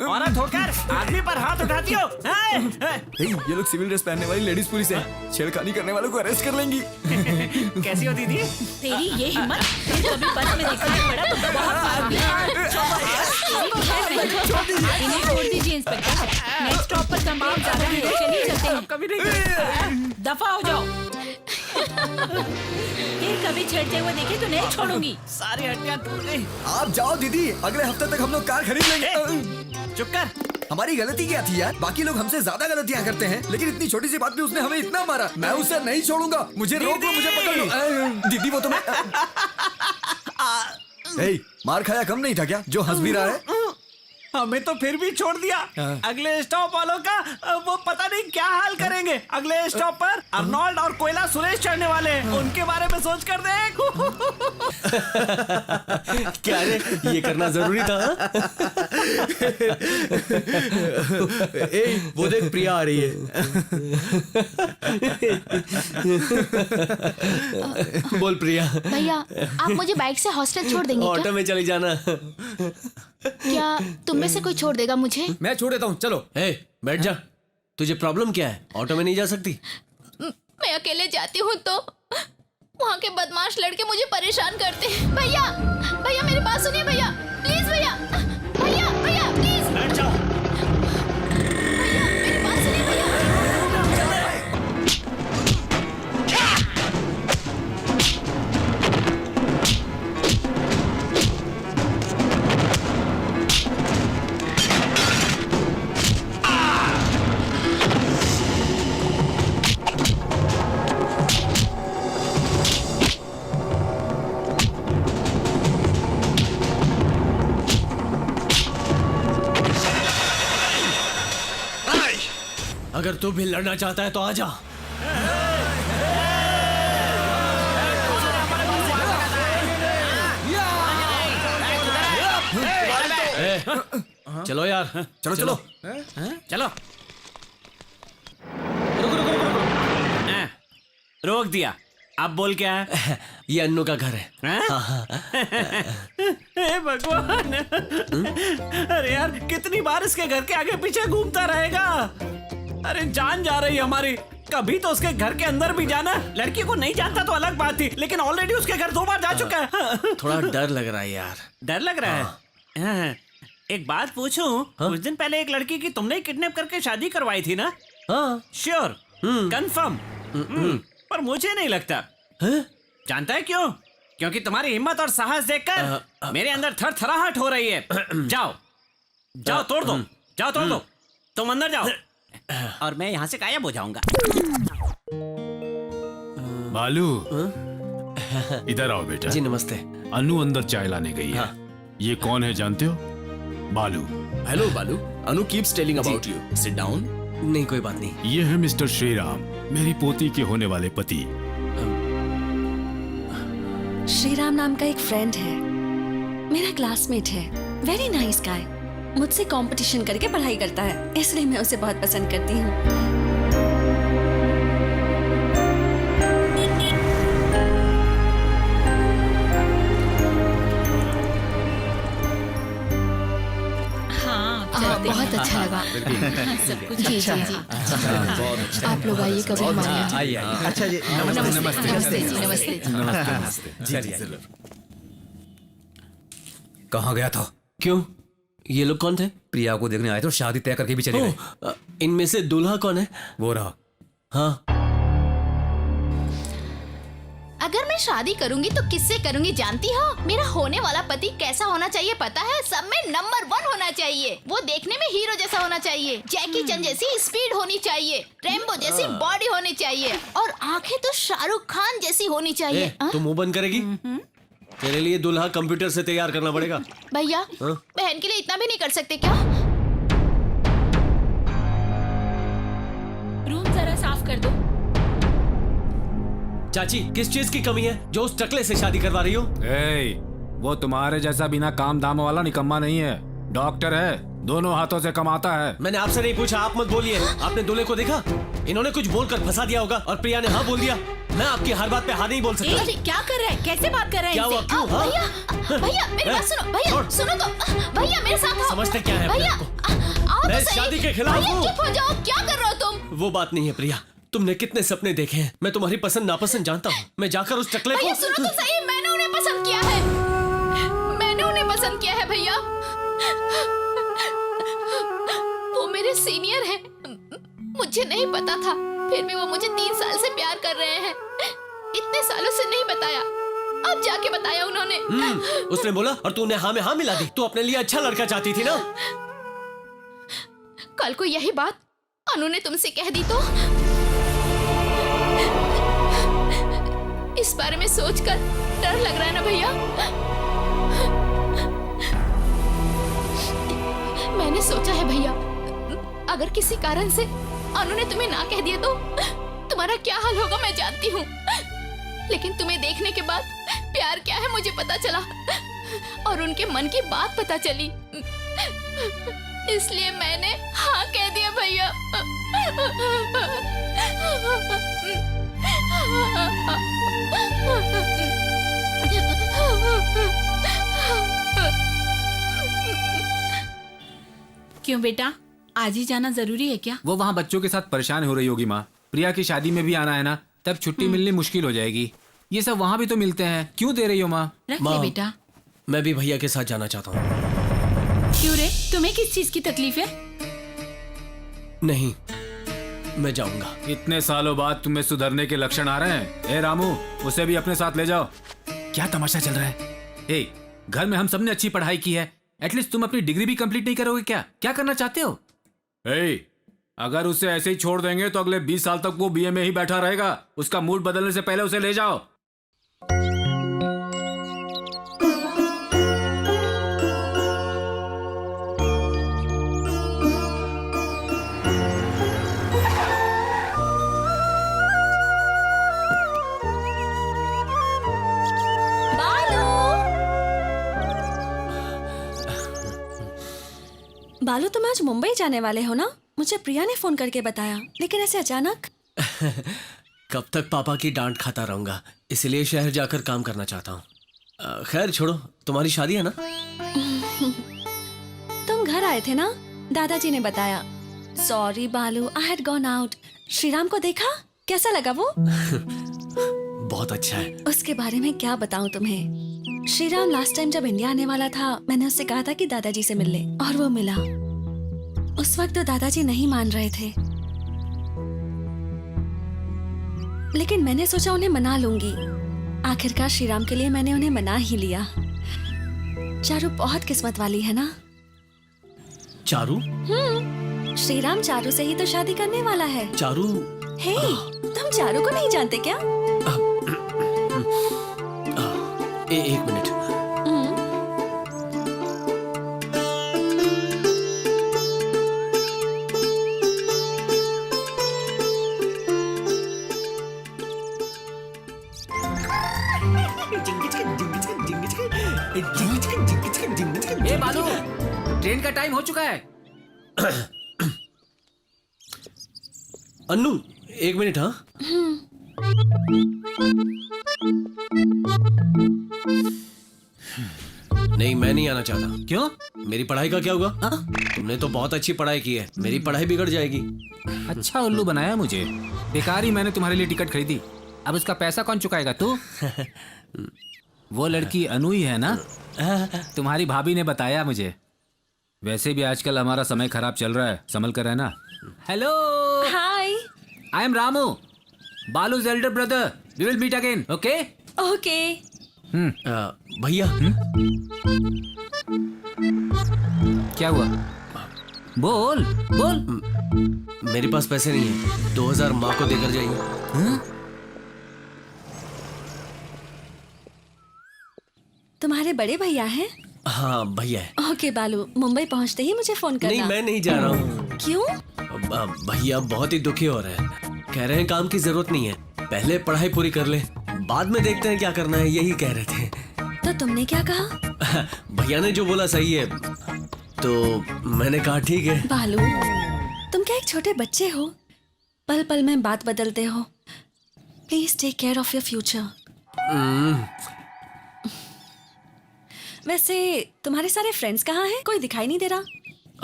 औरत होकर आदमी पर हाथ उठाती हो? ये लोग सिविल ड्रेस पहनने वाली लेडीज पुलिस है। छेड़खानी करने वालों को अरेस्ट कर लेंगी। कैसी हो दीदी? तेरी ये हिम्मत, कभी बस में देखा है बड़ा, तुम तो बहुत पागल हो। इन्हें छोड़ दीजिए इंस्पेक्टर। नेक्स्ट स्टॉप पर कंप्लेंट ज्यादा है, चलिए चलते हैं। कभी नहीं। दफा हो जाओ। फिर कभी छेड़ते हुए देखे तो नहीं छोड़ूंगी। सारी हड्डियां टूट गई। आप जाओ दीदी, अगले हफ्ते तक हम लोग कार खरीद लेंगे। चुप कर। हमारी गलती क्या थी यार? बाकी लोग हमसे ज्यादा गलतियां करते हैं, लेकिन इतनी छोटी सी बात पे उसने हमें इतना मारा। मैं उसे नहीं छोड़ूंगा। मुझे रोक लो, मुझे पकड़ लो। दीदी वो तो मैं मार खाया कम नहीं था क्या जो हंस भी रहा है? हमें तो फिर भी छोड़ दिया। अगले स्टॉप वालों का वो पता नहीं क्या हाल करेंगे। अगले स्टॉप पर अर्नोल्ड और कोयला सुरेश चढ़ने वाले हैं। उनके बारे में सोच कर देख। क्या रे, ये करना जरूरी था? वो देख प्रिया आ रही है। बोल प्रिया। भैया, आप मुझे बाइक से हॉस्टल छोड़ देंगे ऑटो क्या? में चली जाना। क्या तुम में से कोई छोड़ देगा मुझे? मैं छोड़ देता हूँ, चलो। बैठ जा। तुझे प्रॉब्लम क्या है? ऑटो में नहीं जा सकती? मैं अकेले जाती हूँ तो वहाँ के बदमाश लड़के मुझे परेशान करते हैं। भैया, भैया मेरी बात सुनिए भैया, प्लीज भैया, भैया, भैया प्लीज। बैठ जाओ। भैया मेरी बात सुनिए भैया। अगर तू भी लड़ना चाहता है तो आ जा। चलो यार, चलो चलो चलो। रोक दिया। अब बोल क्या है? ये अन्नू का घर है। हे भगवान। अरे यार, कितनी बार इसके घर के आगे पीछे घूमता रहेगा? अरे जान जा रही हमारी। कभी तो उसके घर के अंदर भी जाना। लड़की को नहीं जानता तो अलग बात थी, लेकिन ऑलरेडी उसके घर 2 बार जा चुका है। थोड़ा डर लग रहा है यार। डर लग रहा है? हाँ। एक बात पूछूं? कुछ दिन पहले एक लड़की की तुमने किडनैप करके शादी करवाई थी ना? हाँ। श्योर? कंफर्म? पर मुझे नहीं लगता। जानता है क्यों? क्योंकि तुम्हारी हिम्मत और साहस देखकर मेरे अंदर थरथराहट हो रही है। जाओ जाओ, तोड़ दो। जाओ तोड़ दो। तुम अंदर जाओ और मैं यहाँ से गायब हो जाऊंगा। बालू, इधर आओ बेटा। जी नमस्ते। अनु अंदर चाय लाने गई है। ये कौन है जानते हो? Balu. Hello Balu, Anu keeps telling about you. Sit down. नहीं कोई बात नहीं। ये है मिस्टर श्रीराम, मेरी पोती के होने वाले पति। श्रीराम नाम का एक फ्रेंड है। मेरा क्लासमेट है, वेरी नाइस गाय। मुझसे कंपटीशन करके पढ़ाई करता है, इसलिए मैं उसे बहुत पसंद करती हूँ। बहुत अच्छा लगा सब कुछ। जी जी जी, आप लोग आइए कभी हमारे यहाँ। आइए आइए। अच्छा जी, नमस्ते नमस्ते जी, नमस्ते जी। नमस्ते। कहाँ गया था? क्यों? ये लोग कौन थे? प्रिया को देखने आए तो शादी तय करके भी चले गए। इनमें से दूल्हा कौन है? वो रहा। हाँ, अगर मैं शादी करूंगी तो किससे करूंगी जानती हो? मेरा होने वाला पति कैसा होना चाहिए पता है? सब में नंबर 1 होना चाहिए। वो देखने में हीरो जैसा होना चाहिए, जैकी चैन जैसी स्पीड होनी चाहिए, रैम्बो जैसी बॉडी होनी चाहिए, और आंखें तो शाहरुख खान जैसी होनी चाहिए। तू मुंह बंद करेगी? तेरे लिए दूल्हा कंप्यूटर से तैयार करना पड़ेगा। भैया, बहन के लिए इतना भी नहीं कर सकते क्या? रूम जरा साफ कर दो। चाची, किस चीज की कमी है जो उस टकले से शादी करवा रही हो? वो तुम्हारे जैसा बिना काम दाम वाला निकम्मा नहीं है, डॉक्टर है, दोनों हाथों से कमाता है। मैंने आपसे नहीं पूछा, आप मत बोलिए। आपने दूल्हे को देखा? इन्होंने कुछ बोलकर फंसा दिया होगा और प्रिया ने हाँ बोल दिया। मैं आपकी हर बात पे हाँ नहीं बोल सकता। क्या कर रहे हैं? कैसे बात कर रहे हैं? क्या हुआ? क्यों? हाँ? भैया भैया मेरी बात सुनो, भैया सुनो तो, भैया मेरे साथ आओ। समझते क्या है भैया अपने को? आओ मैं तो सही। शादी के खिलाफ भैया हूँ। चुप हो जाओ, क्या कर रहे हो तुम? वो बात नहीं है प्रिया, तुमने कितने सपने देखे हैं, मैं तुम्हारी पसंद नापसंद जानता हूँ। मैं जाकर उस टकले भैया को। सुनो तो सही, मैंने उन्हें पसंद किया है, मैंने उन्हें पसंद किया है भैया। वो मेरे सीनियर हैं, मुझे नहीं पता था, फिर भी वो मुझे 3 साल से प्यार कर रहे हैं। इतने सालों से नहीं बताया, अब जाके बताया उन्होंने। उसने बोला और तूने हाँ में हाँ मिला दी। तू अपने लिए अच्छा लड़का चाहती थी ना? कल को यही बात अनु ने तुमसे कह दी तो? इस बारे में सोचकर डर लग रहा है ना भैया। मैंने सोचा है भैया, अगर किसी कारण से अनु ने तुम्हें ना कह दिया तो तुम्हारा क्या हाल होगा मैं जानती हूँ, लेकिन तुम्हें देखने के बाद प्यार क्या है मुझे पता चला और उनके मन की बात पता चली, इसलिए मैंने हाँ कह दिया भैया। क्यों बेटा, आज ही जाना जरूरी है क्या? वो वहाँ बच्चों के साथ परेशान हो रही होगी माँ। प्रिया की शादी में भी आना है ना, तब छुट्टी मिलनी मुश्किल हो जाएगी। ये सब वहाँ भी तो मिलते हैं, क्यों दे रही हो माँ? रख ले बेटा। मैं भी भैया के साथ जाना चाहता हूँ। क्यों रे, तुम्हें किस चीज की तकलीफ है? नहीं, मैं जाऊंगा। इतने सालों बाद तुम्हें सुधरने के लक्षण आ रहे हैं। ए रामू, उसे भी अपने साथ ले जाओ। क्या तमाशा चल रहा है? ए, घर में हम सबने अच्छी पढ़ाई की है, एटलीस्ट तुम अपनी डिग्री भी कंप्लीट नहीं करोगे क्या? क्या करना चाहते हो? ए, अगर उसे ऐसे ही छोड़ देंगे तो अगले 20 साल तक वो बीए में ही बैठा रहेगा। उसका मूड बदलने से पहले उसे ले जाओ। बालू, तुम आज मुंबई जाने वाले हो ना? मुझे प्रिया ने फोन करके बताया, लेकिन ऐसे अचानक। कब तक पापा की डांट खाता रहूंगा, इसलिए शहर जाकर काम करना चाहता हूँ। खैर छोड़ो, तुम्हारी शादी है ना? तुम घर आए थे ना, दादाजी ने बताया। सॉरी बालू, I had gone out. Shriram को देखा? कैसा लगा वो? बहुत अच्छा है। उसके बारे में क्या बताऊं तुम्हें। श्रीराम लास्ट टाइम जब इंडिया आने वाला था, मैंने उससे कहा था कि दादाजी से मिल ले, और वो मिला। उस वक्त तो दादाजी नहीं मान रहे थे, लेकिन मैंने सोचा उन्हें मना लूंगी। आखिरकार श्रीराम के लिए मैंने उन्हें मना ही लिया। चारू बहुत किस्मत वाली है ना? चारू? श्रीराम चारू से ही तो शादी करने वाला है। चारू? हे, तुम चारू को नहीं जानते क्या? एक मिनट। ट्रेन का टाइम हो चुका है। अन्नू, 1 मिनट। हाँ, नहीं, मैं नहीं आना चाहता। क्यों? मेरी पढ़ाई का क्या होगा? तुमने तो बहुत अच्छी पढ़ाई की है, मेरी पढ़ाई बिगड़ जाएगी। अच्छा उल्लू बनाया मुझे। बेकार ही मैंने तुम्हारे लिए टिकट खरीदी। अब उसका पैसा कौन चुकाएगा? तू? वो लड़की अनु ही है ना? तुम्हारी भाभी ने बताया मुझे। वैसे भी आजकल हमारा समय खराब चल रहा है, संभल कर रहना। Hello, hi. I am Ramu, बालू's elder brother. We will meet again, okay? Okay. भैया, क्या हुआ? बोल बोल। मेरे पास पैसे नहीं है, 2000 माँ को देकर जाइए। तुम्हारे बड़े भैया हैं? हाँ, भैया है। ओके बालू, मुंबई पहुंचते ही मुझे फोन करना। नहीं, मैं नहीं जा रहा हूँ। क्यों? भैया बहुत ही दुखी हो रहे हैं, कह रहे हैं काम की जरूरत नहीं है, पहले पढ़ाई पूरी कर ले, बाद में देखते हैं क्या करना है, यही कह रहे थे। तो तुमने क्या कहा? भैया ने जो बोला सही है, तो मैंने कहा ठीक है। बालू, तुम क्या एक छोटे बच्चे हो? पल पल में बात बदलते हो। Please take care of your future. वैसे तुम्हारे सारे फ्रेंड्स कहाँ हैं? कोई दिखाई नहीं दे रहा।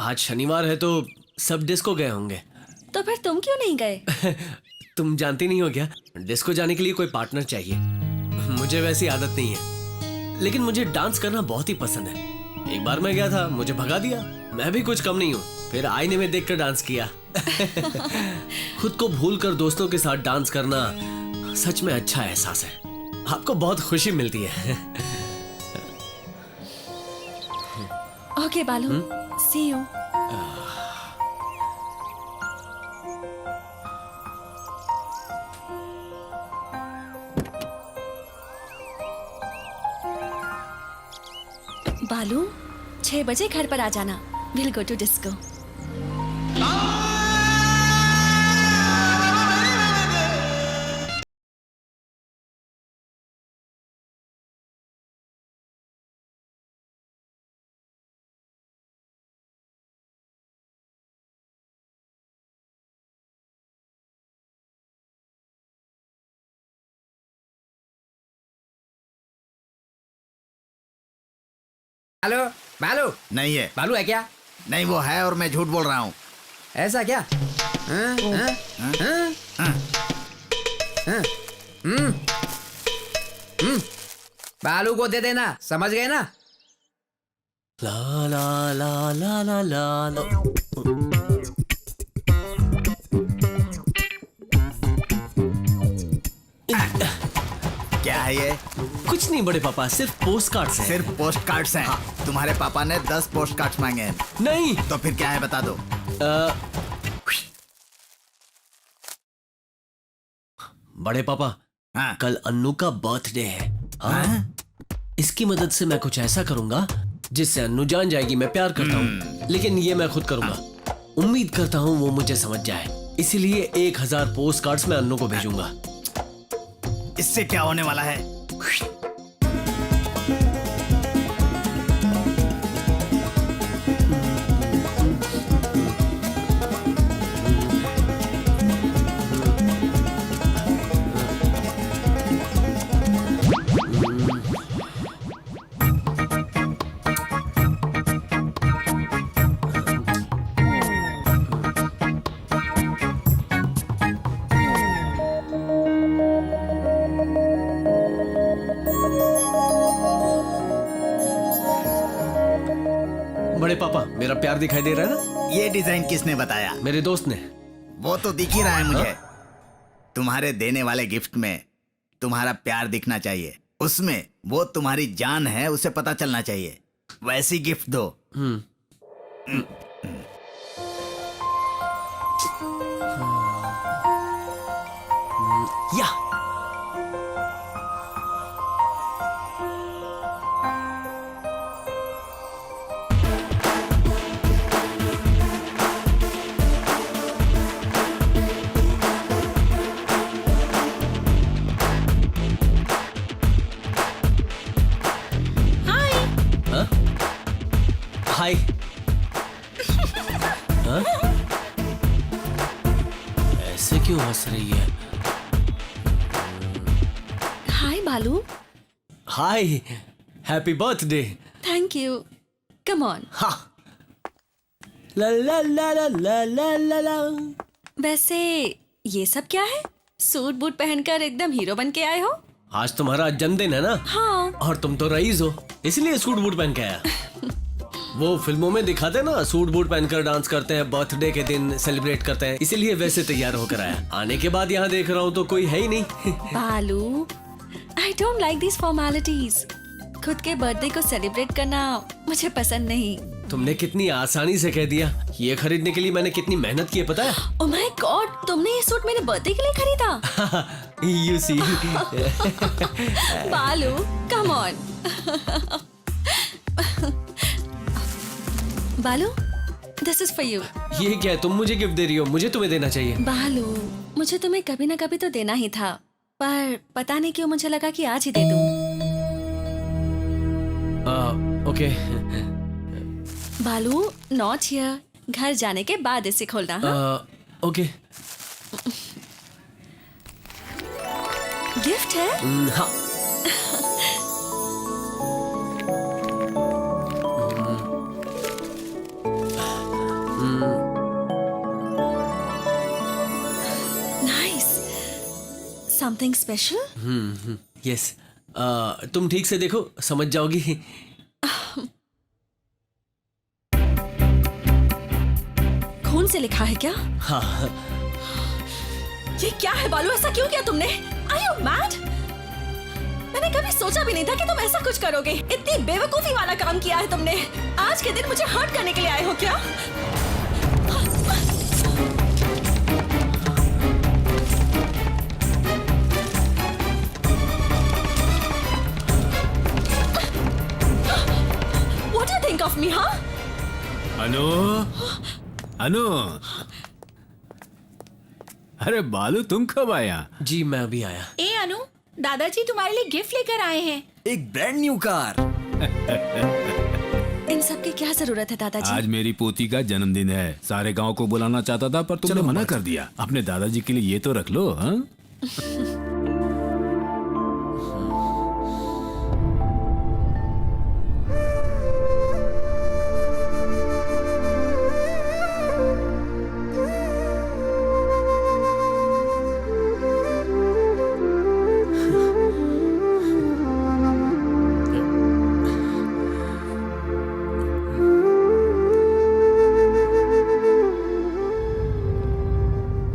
आज शनिवार है तो सब डिस्को गए होंगे। तो फिर तुम क्यों नहीं गए? तुम जानती नहीं हो क्या, डिस्को जाने के लिए कोई पार्टनर चाहिए। मुझे वैसी आदत नहीं है, लेकिन मुझे डांस करना बहुत ही पसंद है। एक बार मैं गया था, मुझे भगा दिया। मैं भी कुछ कम नहीं हूँ, फिर आईने में देखकर डांस किया। खुद को भूलकर दोस्तों के साथ डांस करना सच में अच्छा एहसास है, आपको बहुत खुशी मिलती है। ओके बालू, सी यू। बालू, 6 बजे घर पर आ जाना। Will go to disco. Balu, Balu नहीं है। बालू है क्या? नहीं, वो है और मैं झूठ बोल रहा हूँ। ऐसा क्या? हाँ, हाँ, हाँ, हाँ, बालू को दे देना, समझ गए ना? ला ला ला ला ला ला ला। क्या है ये? कुछ नहीं बड़े पापा, सिर्फ पोस्ट कार्ड है। सिर्फ पोस्ट कार्ड्स हैं। तुम्हारे पापा ने 10 पोस्ट कार्ड्स मांगे हैं। नहीं। तो फिर क्या है, बता दो। बड़े पापा, हाँ। कल अन्नू का बर्थडे है। हाँ? इसकी मदद से मैं कुछ ऐसा करूंगा जिससे अन्नू जान जाएगी मैं प्यार करता हूँ, लेकिन ये मैं खुद करूंगा। उम्मीद करता हूँ वो मुझे समझ जाए, इसीलिए 1000 पोस्ट कार्ड्स मैं अन्नू को भेजूंगा। इससे क्या होने वाला है? बड़े पापा, मेरा प्यार दिखाई दे रहा है ना? ये डिजाइन किसने बताया? मेरे दोस्त ने। वो तो दिख ही रहा है मुझे। तुम्हारे देने वाले गिफ्ट में तुम्हारा प्यार दिखना चाहिए, उसमें वो तुम्हारी जान है उसे पता चलना चाहिए। वैसी गिफ्ट दो। या हाय। हाँ? ऐसे क्यों हंस रही है? Hi Balu. Hi, happy birthday. Thank you. Come on. हाँ। ला ला ला ला ला ला ला ला। वैसे ये सब क्या है? सूट बूट पहनकर एकदम हीरो बन के आए हो। आज तुम्हारा जन्मदिन है ना? हाँ। और तुम तो रईस हो, इसलिए सूट बूट पहन के आया। वो फिल्मों में दिखाते ना, सूट बूट पहनकर डांस करते हैं, बर्थडे के दिन सेलिब्रेट करते हैं, इसीलिए वैसे तैयार होकर आया। आने के बाद यहाँ देख रहा हूँ तो कोई है ही नहीं। बालू, I don't like this formalities. खुद के बर्थडे को सेलिब्रेट करना मुझे पसंद नहीं। तुमने कितनी आसानी से कह दिया। ये खरीदने के लिए मैंने कितनी मेहनत की है पता है? ओह माय गॉड, तुमने ये सूट मेरे बर्थडे के लिए खरीदा? You see। बालू, कम ऑन। बालू, दिस इज फॉर यू। ये क्या है? तुम मुझे गिफ्ट दे रही हो, मुझे तुम्हें देना चाहिए। बालू, मुझे तुम्हें कभी ना कभी तो देना ही था, पर पता नहीं क्यों मुझे लगा कि आज ही दे दूं। ओके। बालू, नॉट हियर। घर जाने के बाद इसे खोलना। हाँ? ओके। गिफ्ट है? हाँ। नाइस। Something special? यस। तुम ठीक से देखो, समझ जाओगी। खून से लिखा है क्या? हाँ। ये क्या है बालू, ऐसा क्यों किया तुमने? Are you mad? मैंने कभी सोचा भी नहीं था कि तुम ऐसा कुछ करोगे। इतनी बेवकूफी वाला काम किया है तुमने। आज के दिन मुझे हर्ट करने के लिए आए हो क्या? What do you think of me, huh? अनु, अनु, अरे बालू तुम कब आया? जी मैं अभी आया। ए अनु, दादाजी तुम्हारे लिए गिफ्ट लेकर आए हैं। एक ब्रांड न्यू कार। इन सब की क्या जरूरत है दादाजी? आज मेरी पोती का जन्मदिन है। सारे गांव को बुलाना चाहता था पर तुमने मना कर दिया। अपने दादाजी के लिए ये तो रख लो। हाँ?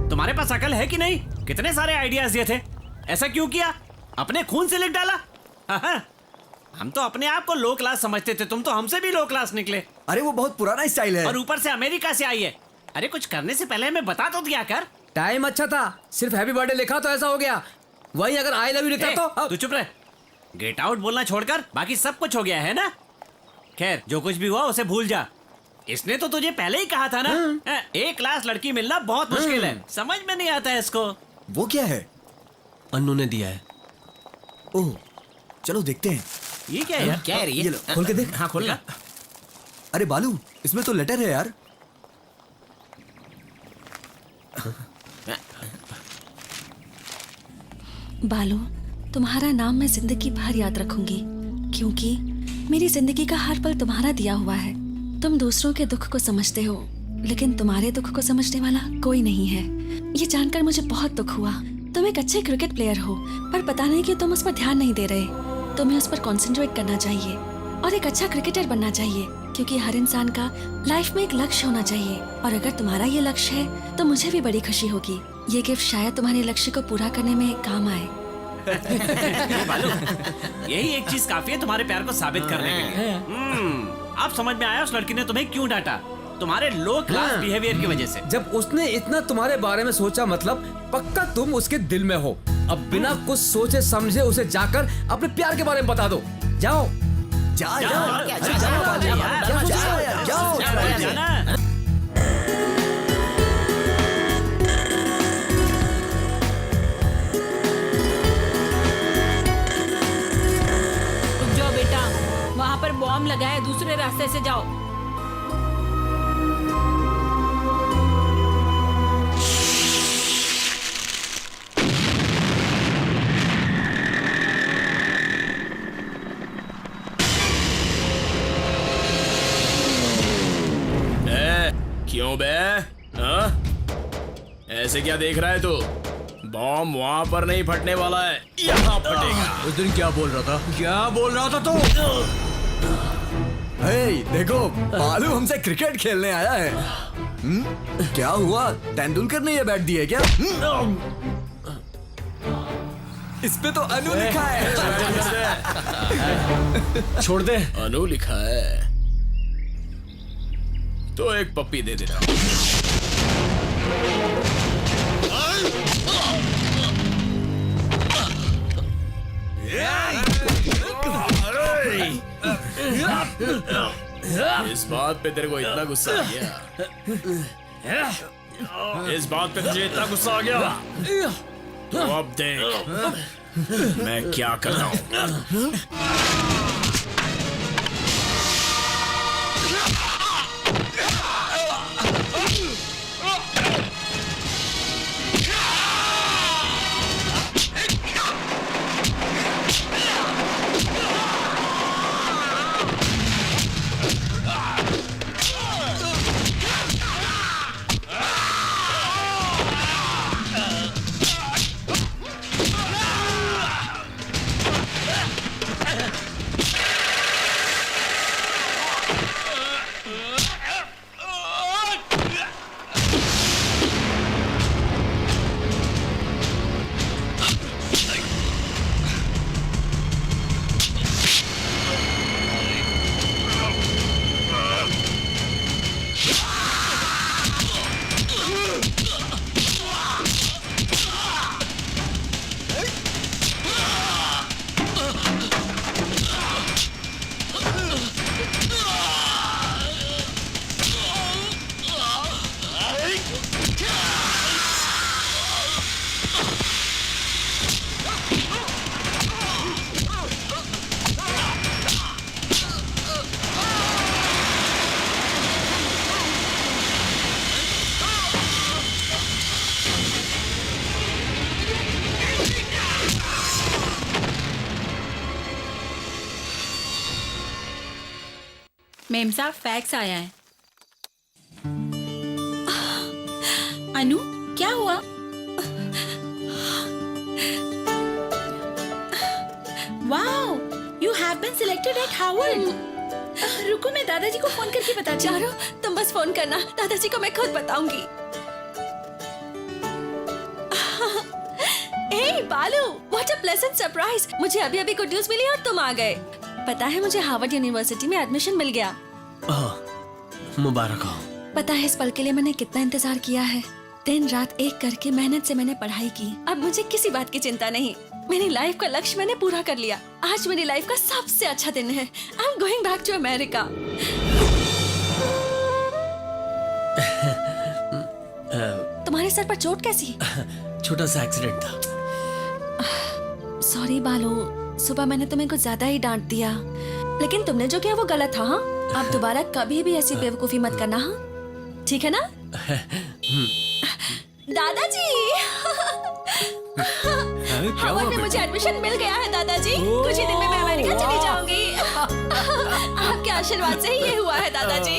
तुम्हारे पास अकल है कि नहीं? कितने सारे आइडियाज दिए थे, ऐसा क्यों किया? अपने खून से लिख डाला। हाँ। हम तो अपने आप को लो क्लास समझते थे, तुम तो हमसे भी लो क्लास निकले। अरे वो बहुत पुराना स्टाइल है। और ऊपर से अमेरिका से आई है। अरे कुछ करने से पहले हमें बता तो दिया कर। टाइम अच्छा था, सिर्फ हैप्पी बर्थडे लिखा तो ऐसा हो गया। वही अगर आई लव यू लिखा तो तू चुप रह। गेट आउट बोलना छोड़कर बाकी सब कुछ हो गया है ना। खैर जो कुछ भी हुआ उसे भूल जा। इसने तो तुझे पहले ही कहा था ना, एक क्लास लड़की मिलना बहुत मुश्किल है। समझ में नहीं आता है इसको। वो क्या है? अन्नू ने दिया है। ओह, चलो देखते हैं। ये क्या है यार? क्या है रे ये? ये लो, खोल के देख। हाँ खोलना। अरे बालू, इसमें तो लेटर है यार। बालू, तुम्हारा नाम मैं जिंदगी भर याद रखूंगी, क्योंकि मेरी जिंदगी का हर पल तुम्हारा दिया हुआ है। तुम दूसरों के दुख को समझते हो, लेकिन तुम्हारे दुख को समझने वाला कोई नहीं है। ये जानकर मुझे बहुत दुख हुआ। तुम एक अच्छे क्रिकेट प्लेयर हो, पर पता नहीं कि तुम उस पर ध्यान नहीं दे रहे। तुम्हें उस पर कॉन्सेंट्रेट करना चाहिए और एक अच्छा क्रिकेटर बनना चाहिए, क्योंकि हर इंसान का लाइफ में एक लक्ष्य होना चाहिए। और अगर तुम्हारा ये लक्ष्य है तो मुझे भी बड़ी खुशी होगी। ये गिफ्ट शायद तुम्हारे लक्ष्य को पूरा करने में काम आए। यही एक चीज काफी है तुम्हारे प्यार को साबित करने के लिए। अब समझ में आया उस लड़की ने तुम्हें क्यों डांटा। तुम्हारे लो क्लास बिहेवियर की वजह से। जब उसने इतना तुम्हारे बारे में सोचा, मतलब पक्का तुम उसके दिल में हो। अब बिना कुछ सोचे समझे उसे जाकर अपने प्यार के बारे में बता दो। जाओ जाओ जाओ। रुक जाओ बेटा, वहाँ पर बॉम्ब लगा है, दूसरे रास्ते से जाओ। क्यों बे? हाँ? ऐसे क्या देख रहा है तू? बॉम्ब वहां पर नहीं फटने वाला है, यहाँ फटेगा। उस दिन क्या बोल रहा था? क्या बोल रहा था तू? हे, देखो बालू हमसे क्रिकेट खेलने आया है। क्या हुआ? तेंदुलकर ने ये बैट दी है क्या? इस पे तो अनु लिखा है। छोड़ दे। अनु लिखा है तो एक पप्पी दे देता हूं। इस बात पे तेरे को इतना गुस्सा आ गया? इस बात पे तुझे इतना गुस्सा आ गया? तो अब देख मैं क्या कर रहा हूं। मेम साहब फैक्स आया है। अनु क्या हुआ? Wow, you have been selected at Harvard. रुको मैं दादाजी को फोन करके बताती हूँ। चारो तुम बस फोन करना, दादाजी को मैं खुद बताऊंगी। हे बालू, व्हाट अ प्लेजेंट सरप्राइज। मुझे अभी अभी गुड न्यूज मिली और तुम आ गए। पता है मुझे हार्वर्ड यूनिवर्सिटी में एडमिशन मिल गया। मुबारक हो। पता है इस पल के लिए मैंने कितना इंतजार किया है। दिन रात एक करके मेहनत से मैंने पढ़ाई की। अब मुझे किसी बात की चिंता नहीं। मेरी लाइफ का लक्ष्य मैंने पूरा कर लिया। आज मेरी लाइफ का सबसे अच्छा दिन है। I am going back to America. तुम्हारे सर पर चोट कैसी? छोटा सा एक्सीडेंट था। सॉरी बालू, सुबह मैंने तुम्हें कुछ ज्यादा ही डांट दिया, लेकिन तुमने जो किया वो गलत था। हाँ, अब दोबारा कभी भी ऐसी बेवकूफी मत करना। हाँ ठीक है ना? दादाजी, हार्वर्ड में मुझे एडमिशन मिल गया है दादाजी। कुछ ही दिन में मैं अमेरिका चली जाऊंगी। आपके आशीर्वाद से ही ये हुआ है दादाजी।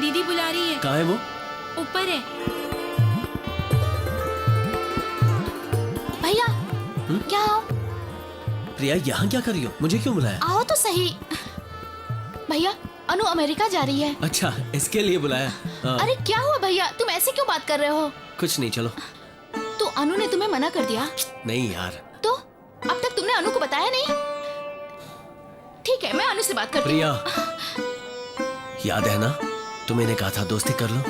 दीदी बुला रही है। कहाँ है वो? ऊपर है। भैया क्या आओ? प्रिया यहाँ क्या कर रही हो? मुझे क्यों बुलाया? आओ तो सही। भैया अनु अमेरिका जा रही है। अच्छा, इसके लिए बुलाया? हाँ। अरे क्या हुआ भैया, तुम ऐसे क्यों बात कर रहे हो? कुछ नहीं, चलो। तो अनु ने तुम्हें मना कर दिया? नहीं यार। तो अब तक तुमने अनु को बताया नहीं? ठीक है, मैं अनु से बात करती प्रिया, हूँ। याद है ना तुमने कहा था दोस्ती कर लो,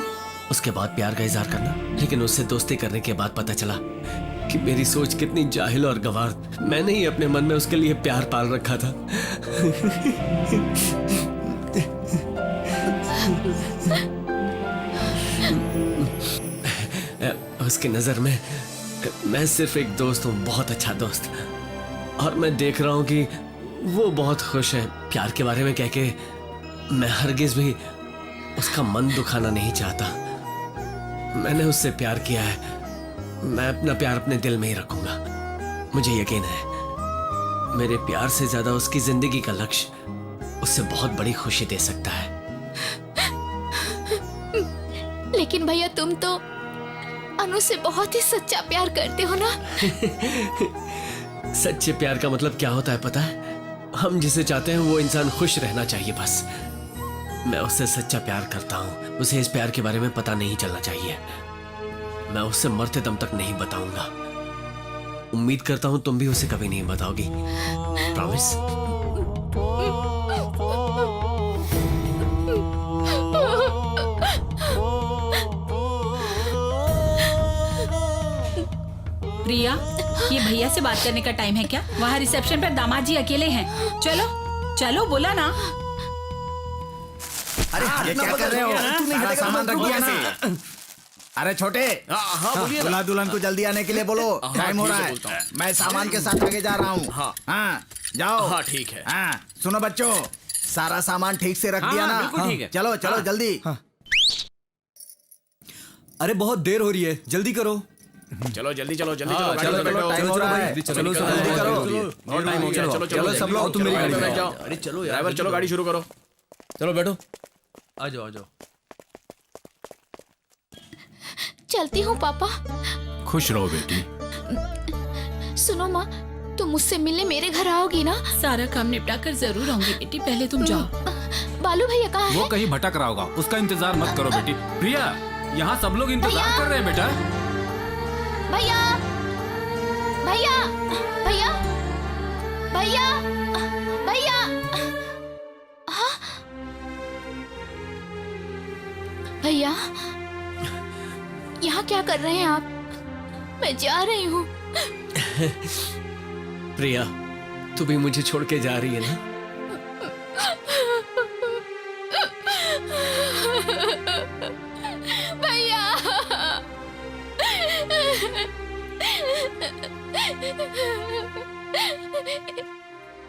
उसके बाद प्यार का इजहार करना। लेकिन उससे दोस्ती करने के बाद पता चला कि मेरी सोच कितनी जाहिल और गवार। मैंने ही अपने मन में उसके लिए प्यार पाल रखा था। उसकी नजर में मैं सिर्फ एक दोस्त हूँ, बहुत अच्छा दोस्त। और मैं देख रहा हूँ कि वो बहुत खुश है। प्यार के बारे में कह के मैं हरगिज भी उसका मन दुखाना नहीं चाहता। मैंने उससे प्यार किया है, मैं अपना प्यार अपने दिल में ही रखूंगा। मुझे यकीन है मेरे प्यार से ज्यादा उसकी जिंदगी का लक्ष्य उससे बहुत बड़ी खुशी दे सकता है। लेकिन भैया तुम तो अनु से बहुत ही सच्चा प्यार करते हो ना? सच्चे प्यार का मतलब क्या होता है पता है? हम जिसे चाहते हैं वो इंसान खुश रहना चाहिए, बस। मैं उससे सच्चा प्यार करता हूँ। उसे इस प्यार के बारे में पता नहीं चलना चाहिए। मैं उससे मरते दम तक नहीं बताऊंगा। उम्मीद करता हूँ तुम भी उसे कभी नहीं बताओगी। प्रॉमिस? प्रिया, ये भैया से बात करने का टाइम है क्या? वहाँ रिसेप्शन पर दामाद जी अकेले हैं। चलो चलो, बोला ना। अरे ये क्या कर रहे हो? सारा सामान रख दिया ना। अरे छोटे, दूल्हा दुल्हन को जल्दी आने के लिए बोलो, टाइम हो रहा है। मैं सामान के साथ आगे जा रहा हूँ। हाँ जाओ। हाँ ठीक है। हाँ सुनो बच्चों, सारा सामान ठीक से रख दिया ना? बिल्कुल ठीक है। चलो चलो जल्दी। अरे बहुत देर हो रही है, जल्दी करो। चलो जल्दी चलो, जल्दी चलो, गाड़ी चलो में बैठो। टाइम हो रहा है, चलो जल्दी करो। बहुत टाइम हो गया, चलो चलो सब लोग, तुम मेरी गाड़ी में बैठ बैठ जाओ। जाओ। अरे चलो ड्राइवर, चलो गाड़ी शुरू करो। चलो बैठो। आ जाओ आ जाओ। चलती हूँ पापा। खुश रहो बेटी। सुनो माँ, तुम मुझसे मिलने मेरे घर आओगी ना? सारा काम निपटा कर जरूर आऊंगी बेटी, पहले तुम जाओ। बालू भैया कहाँ वो है? कहीं भटक रहा होगा, उसका इंतजार मत करो बेटी। प्रिया, यहाँ सब लोग इंतजार कर रहे हैं बेटा। भैया भैया भैया भैया भैया। हाँ? भैया यहाँ क्या कर रहे हैं आप? मैं जा रही हूँ। प्रिया, तू भी मुझे छोड़ के जा रही है ना? भैया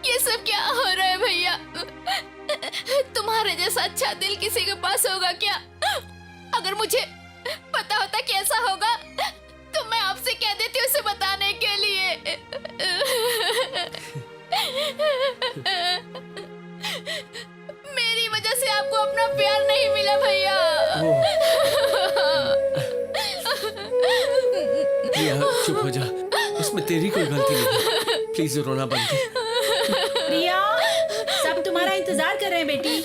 ये सब क्या हो रहा है भैया? तुम्हारे जैसा अच्छा दिल किसी के पास होगा क्या? अगर मुझे पता होता कि ऐसा होगा तो मैं आपसे कह देती उसे बताने के लिए। मेरी वजह से आपको अपना प्यार नहीं मिला भैया। प्रिया चुप हो जा, उसमें तेरी कोई गलती नहीं। प्लीज रोना बंद कर। प्रिया, सब तुम्हारा इंतजार कर रहे हैं बेटी।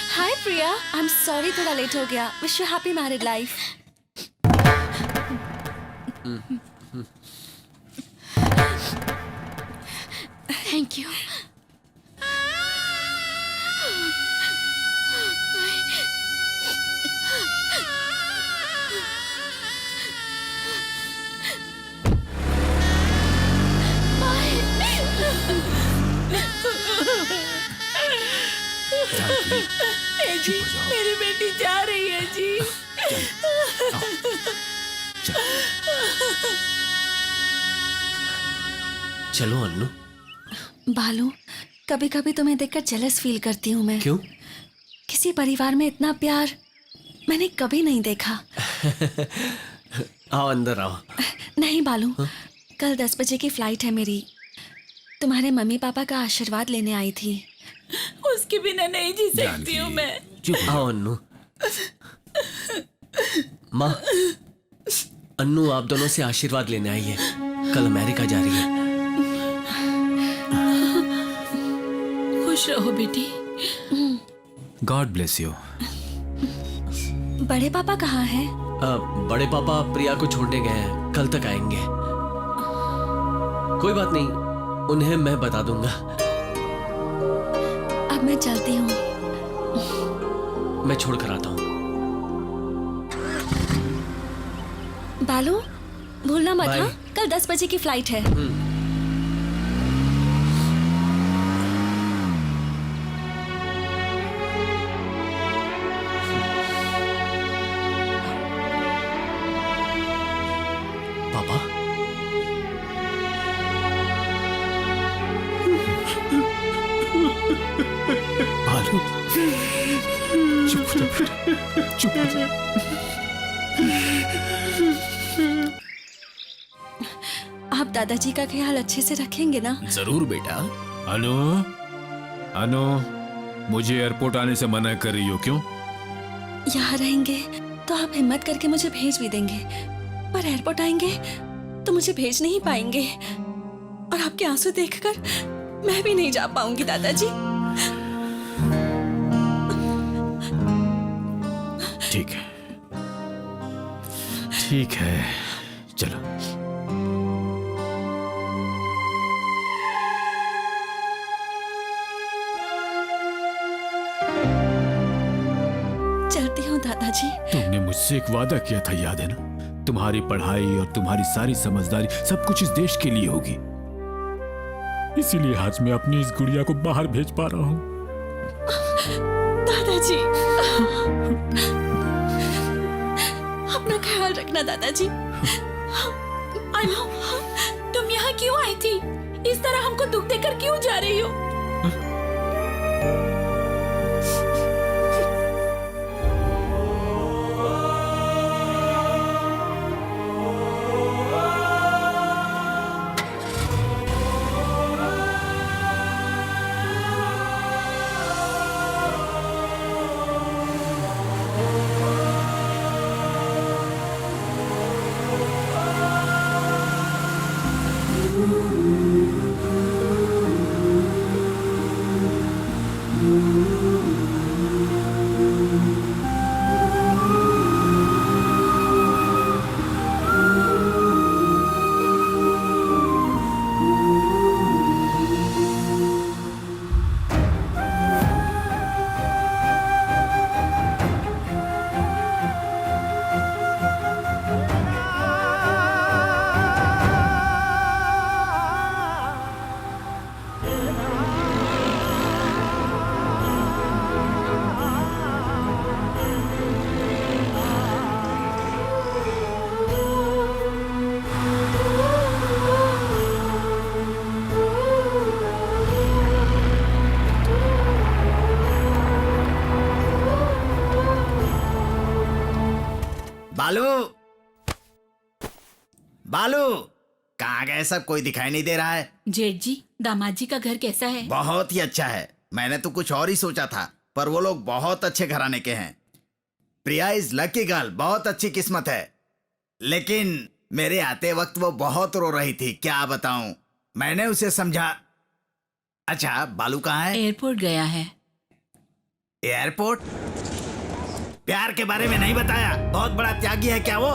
Hi Priya, I am sorry थोड़ा लेट हो गया। Wish you happy married life. Thank you. जी, मेरी बेटी जा रही है जी। चलो अन्नू। बालू, कभी कभी तुम्हें देखकर जेलस फील करती हूँ मैं। क्यों? किसी परिवार में इतना प्यार मैंने कभी नहीं देखा। आओ अंदर आओ। नहीं बालू, कल 10 बजे की फ्लाइट है मेरी। तुम्हारे मम्मी पापा का आशीर्वाद लेने आई थी। उसके बिना नहीं जी सकती हूँ मैं। आओ अन्नू। माँ, अन्नू आप दोनों से आशीर्वाद लेने आई है। कल अमेरिका जा रही है। खुश रहो बेटी। God bless you. बड़े पापा कहाँ हैं? बड़े पापा प्रिया को छोड़ने गए हैं, कल तक आएंगे। कोई बात नहीं, उन्हें मैं बता दूंगा। अब मैं चलती हूँ। मैं छोड़ कर आता हूँ। बालू, भूलना मत बाय। हाँ, कल 10 बजे की फ्लाइट है। पापा, बालू, चुप हो जा बेटा, चुप हो जा। आप दादाजी का ख्याल अच्छे से रखेंगे ना? जरूर बेटा। अनु, अनु, मुझे एयरपोर्ट आने से मना कर रही हो क्यों? यहाँ रहेंगे तो आप हिम्मत करके मुझे भेज भी देंगे, पर एयरपोर्ट आएंगे तो मुझे भेज नहीं पाएंगे। और आपके आंसू देखकर मैं भी नहीं जा पाऊंगी दादाजी। ठीक है, ठीक है, चलो। चलती हूँ दादाजी। तुमने मुझसे एक वादा किया था, याद है ना? तुम्हारी पढ़ाई और तुम्हारी सारी समझदारी सब कुछ इस देश के लिए होगी। इसीलिए आज मैं अपनी इस गुड़िया को बाहर भेज पा रहा हूँ। दादाजी, अपना ख्याल रखना दादाजी। अनु, तुम यहाँ क्यों आई थी? इस तरह हमको दुख देकर क्यों जा रही हो? बालू, बालू, कहाँ गए सब? कोई दिखाई नहीं दे रहा है। जेठ जी, दामाद जी का घर कैसा है? बहुत ही अच्छा है। मैंने तो कुछ और ही सोचा था, पर वो लोग बहुत अच्छे घराने के हैं। प्रिया इज लकी गर्ल, बहुत अच्छी किस्मत है। लेकिन मेरे आते वक्त वो बहुत रो रही थी, क्या बताऊं। मैंने उसे समझा। अच्छा, बालू कहाँ है? एयरपोर्ट गया है। एयरपोर्ट? प्यार के बारे में नहीं बताया? बहुत बड़ा त्यागी है क्या वो?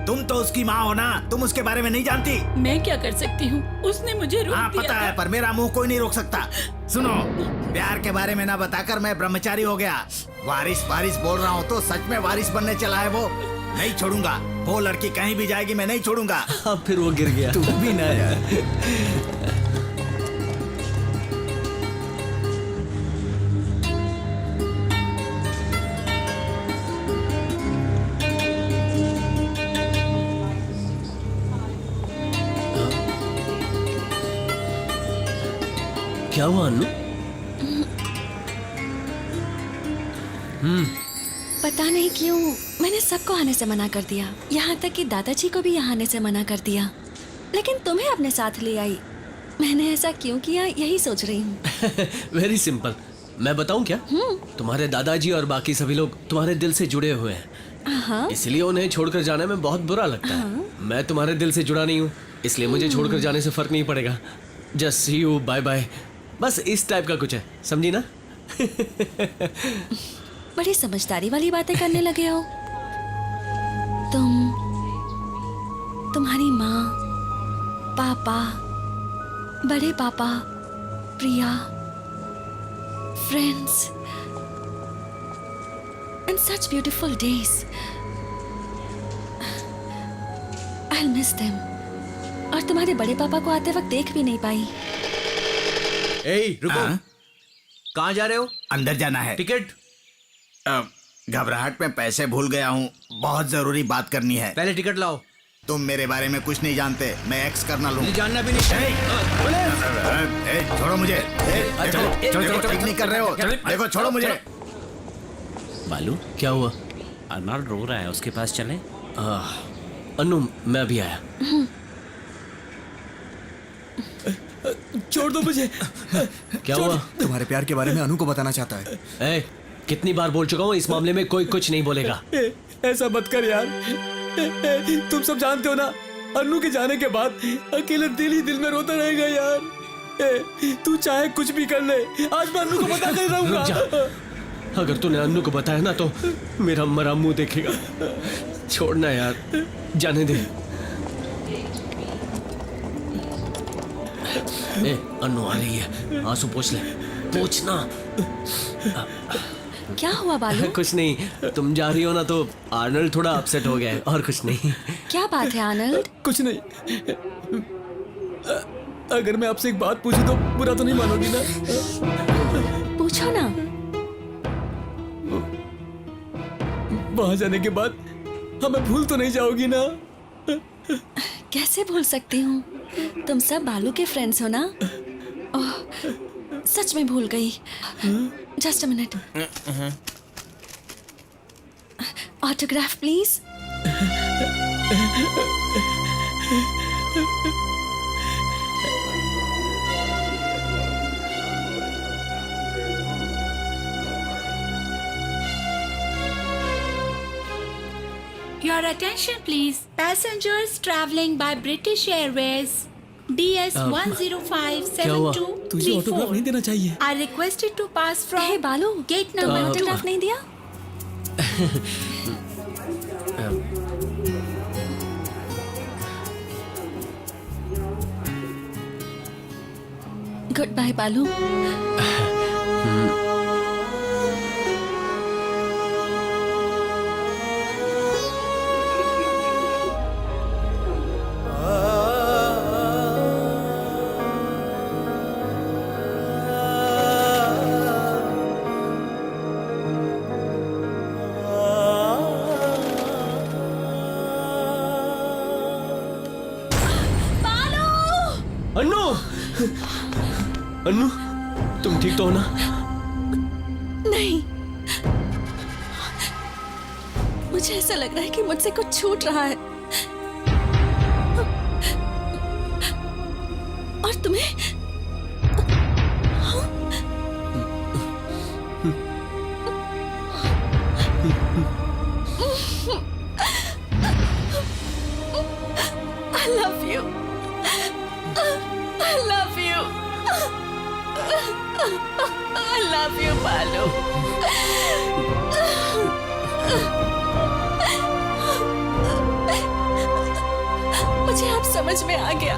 तुम तो उसकी माँ हो ना, तुम उसके बारे में नहीं जानती? मैं क्या कर सकती हूँ? उसने मुझे रोक हाँ दिया पता था। है, पर मेरा मुंह कोई नहीं रोक सकता। सुनो, प्यार के बारे में ना बताकर मैं ब्रह्मचारी हो गया। वारिस वारिस बोल रहा हूँ तो सच में वारिस बनने चला है वो। नहीं छोड़ूंगा, वो लड़की कहीं भी जाएगी मैं नहीं छोड़ूंगा। अब फिर वो गिर गया। तू भी ना यार। क्या हुआ अन्नू? पता नहीं क्यों मैंने सबको आने से मना कर दिया, यहाँ तक कि दादाजी को भी यहाँ आने से मना कर दिया, लेकिन तुम्हें अपने साथ ले आई। मैंने ऐसा क्यों किया यही सोच रही हूँ। वेरी सिंपल, मैं बताऊं क्या? तुम्हारे दादाजी और बाकी सभी लोग तुम्हारे दिल से जुड़े हुए हैं, हाँ। इसलिए उन्हें छोड़कर जाने में बहुत बुरा लगता है। मैं तुम्हारे दिल से जुड़ा नहीं हूँ, इसलिए मुझे छोड़कर जाने से फर्क नहीं पड़ेगा। Just see you, bye bye, बस इस टाइप का कुछ है, समझी ना? बड़ी समझदारी वाली बातें करने लगे हो तुम्हारी माँ, पापा, बड़े पापा, प्रिया, friends and such beautiful days. I'll miss them. और तुम्हारे बड़े पापा को आते वक्त देख भी नहीं पाई। ए, रुको। कहाँ जा रहे हो? अंदर जाना है। टिकट? घबराहट में पैसे भूल गया हूँ, बहुत जरूरी बात करनी है। पहले टिकट लाओ। तुम मेरे बारे में कुछ नहीं जानते, मैं एक्स करना लूँ। जानना भी नहीं। छोड़ो मुझे। चलो ठीक नहीं कर रहे हो, देखो छोड़ो मुझे। बालू, क्या हुआ? अर्नाल्ड रो रहा है, उसके पास चलें? अनु, मैं अभी आया। छोड़ दो मुझे। क्या हुआ? तुम्हारे प्यार के बारे में अनु को बताना चाहता है। ए, कितनी बार बोल चुका हूँ, इस मामले में कोई कुछ नहीं बोलेगा। ऐसा मत कर यार। तुम सब जानते हो ना, अनु के जाने के बाद अकेले दिल ही दिल में रोता रहेगा यार। तू चाहे कुछ भी कर ले, आज मैं अनु को बता कर रहूंगा। अगर तूने अन्नू को बताया ना तो मेरा मरा मुंह देखेगा। छोड़ना यार, जाने दे। ए, अन्नू आ रही है, आंसू पोंछ ले, पोंछना। क्या हुआ बालू? कुछ नहीं, तुम जा रही हो ना तो आर्नल्ड थोड़ा अपसेट हो गया है, और कुछ नहीं। क्या बात है आर्नल्ड? कुछ नहीं। अगर मैं आपसे एक बात पूछूं तो बुरा तो नहीं मानोगी ना? पूछो ना। वहां जाने के बाद हमें भूल तो नहीं जाओगी ना? कैसे भूल सकती हूँ, तुम सब बालू के फ्रेंड्स हो ना? ओह, सच में भूल गई। Just a minute. Autograph please. Your attention please. Passengers traveling by British Airways DS 1057234 तुझे ऑटोग्राफ नहीं देना चाहिए। are requested to pass from हे बालू, gate तुमने number 2. ऑटोग्राफ नहीं दिया? गुड बाय बालू। अन्नू, अन्नू, तुम ठीक तो हो ना? नहीं, मुझे ऐसा लग रहा है कि मुझसे कुछ छूट रहा है। और तुम्हें I love you. I love you. I love you, बालू। मुझे अब समझ में आ गया,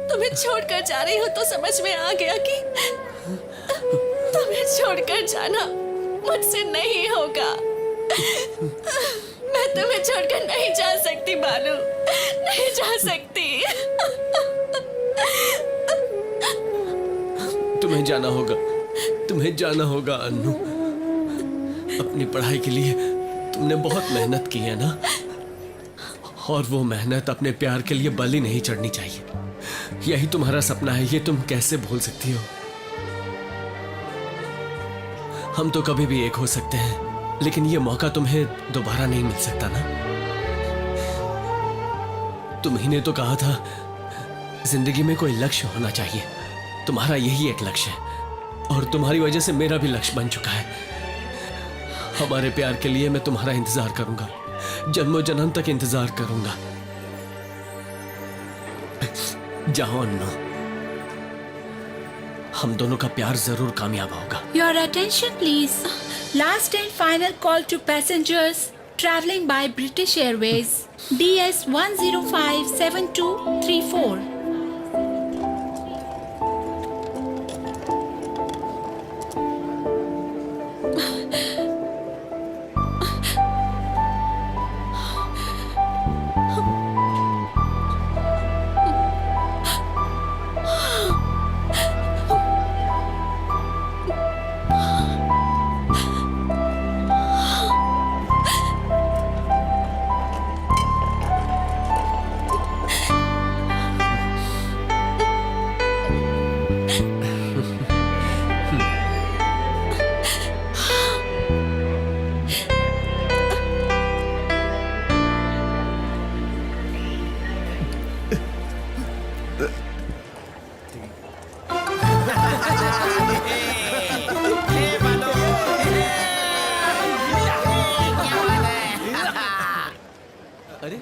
तुम्हें छोड़कर जा रही हो तो समझ में आ गया कि तुम्हें छोड़कर जाना मुझसे नहीं होगा। मैं तुम्हें छोड़कर नहीं जा सकती बालू, नहीं जा सकती। तुम्हें जाना होगा, तुम्हें जाना होगा अन्नू। अपनी पढ़ाई के लिए तुमने बहुत मेहनत की है ना, और वो मेहनत अपने प्यार के लिए बलि नहीं चढ़नी चाहिए। यही तुम्हारा सपना है, ये तुम कैसे भूल सकती हो? हम तो कभी भी एक हो सकते हैं, लेकिन ये मौका तुम्हें दोबारा नहीं मिल सकता ना। तुम्ही तो कहा था जिंदगी में कोई लक्ष्य होना चाहिए। तुम्हारा यही एक लक्ष्य है और तुम्हारी वजह से मेरा भी लक्ष्य बन चुका है। हमारे प्यार के लिए मैं तुम्हारा इंतजार करूंगा, जन्मों जन्म तक इंतजार करूंगा। जाओ अन्नू, हम दोनों का प्यार जरूर कामयाब होगा। Your attention please. Last and final call to passengers traveling by British Airways DS 1057234. अरे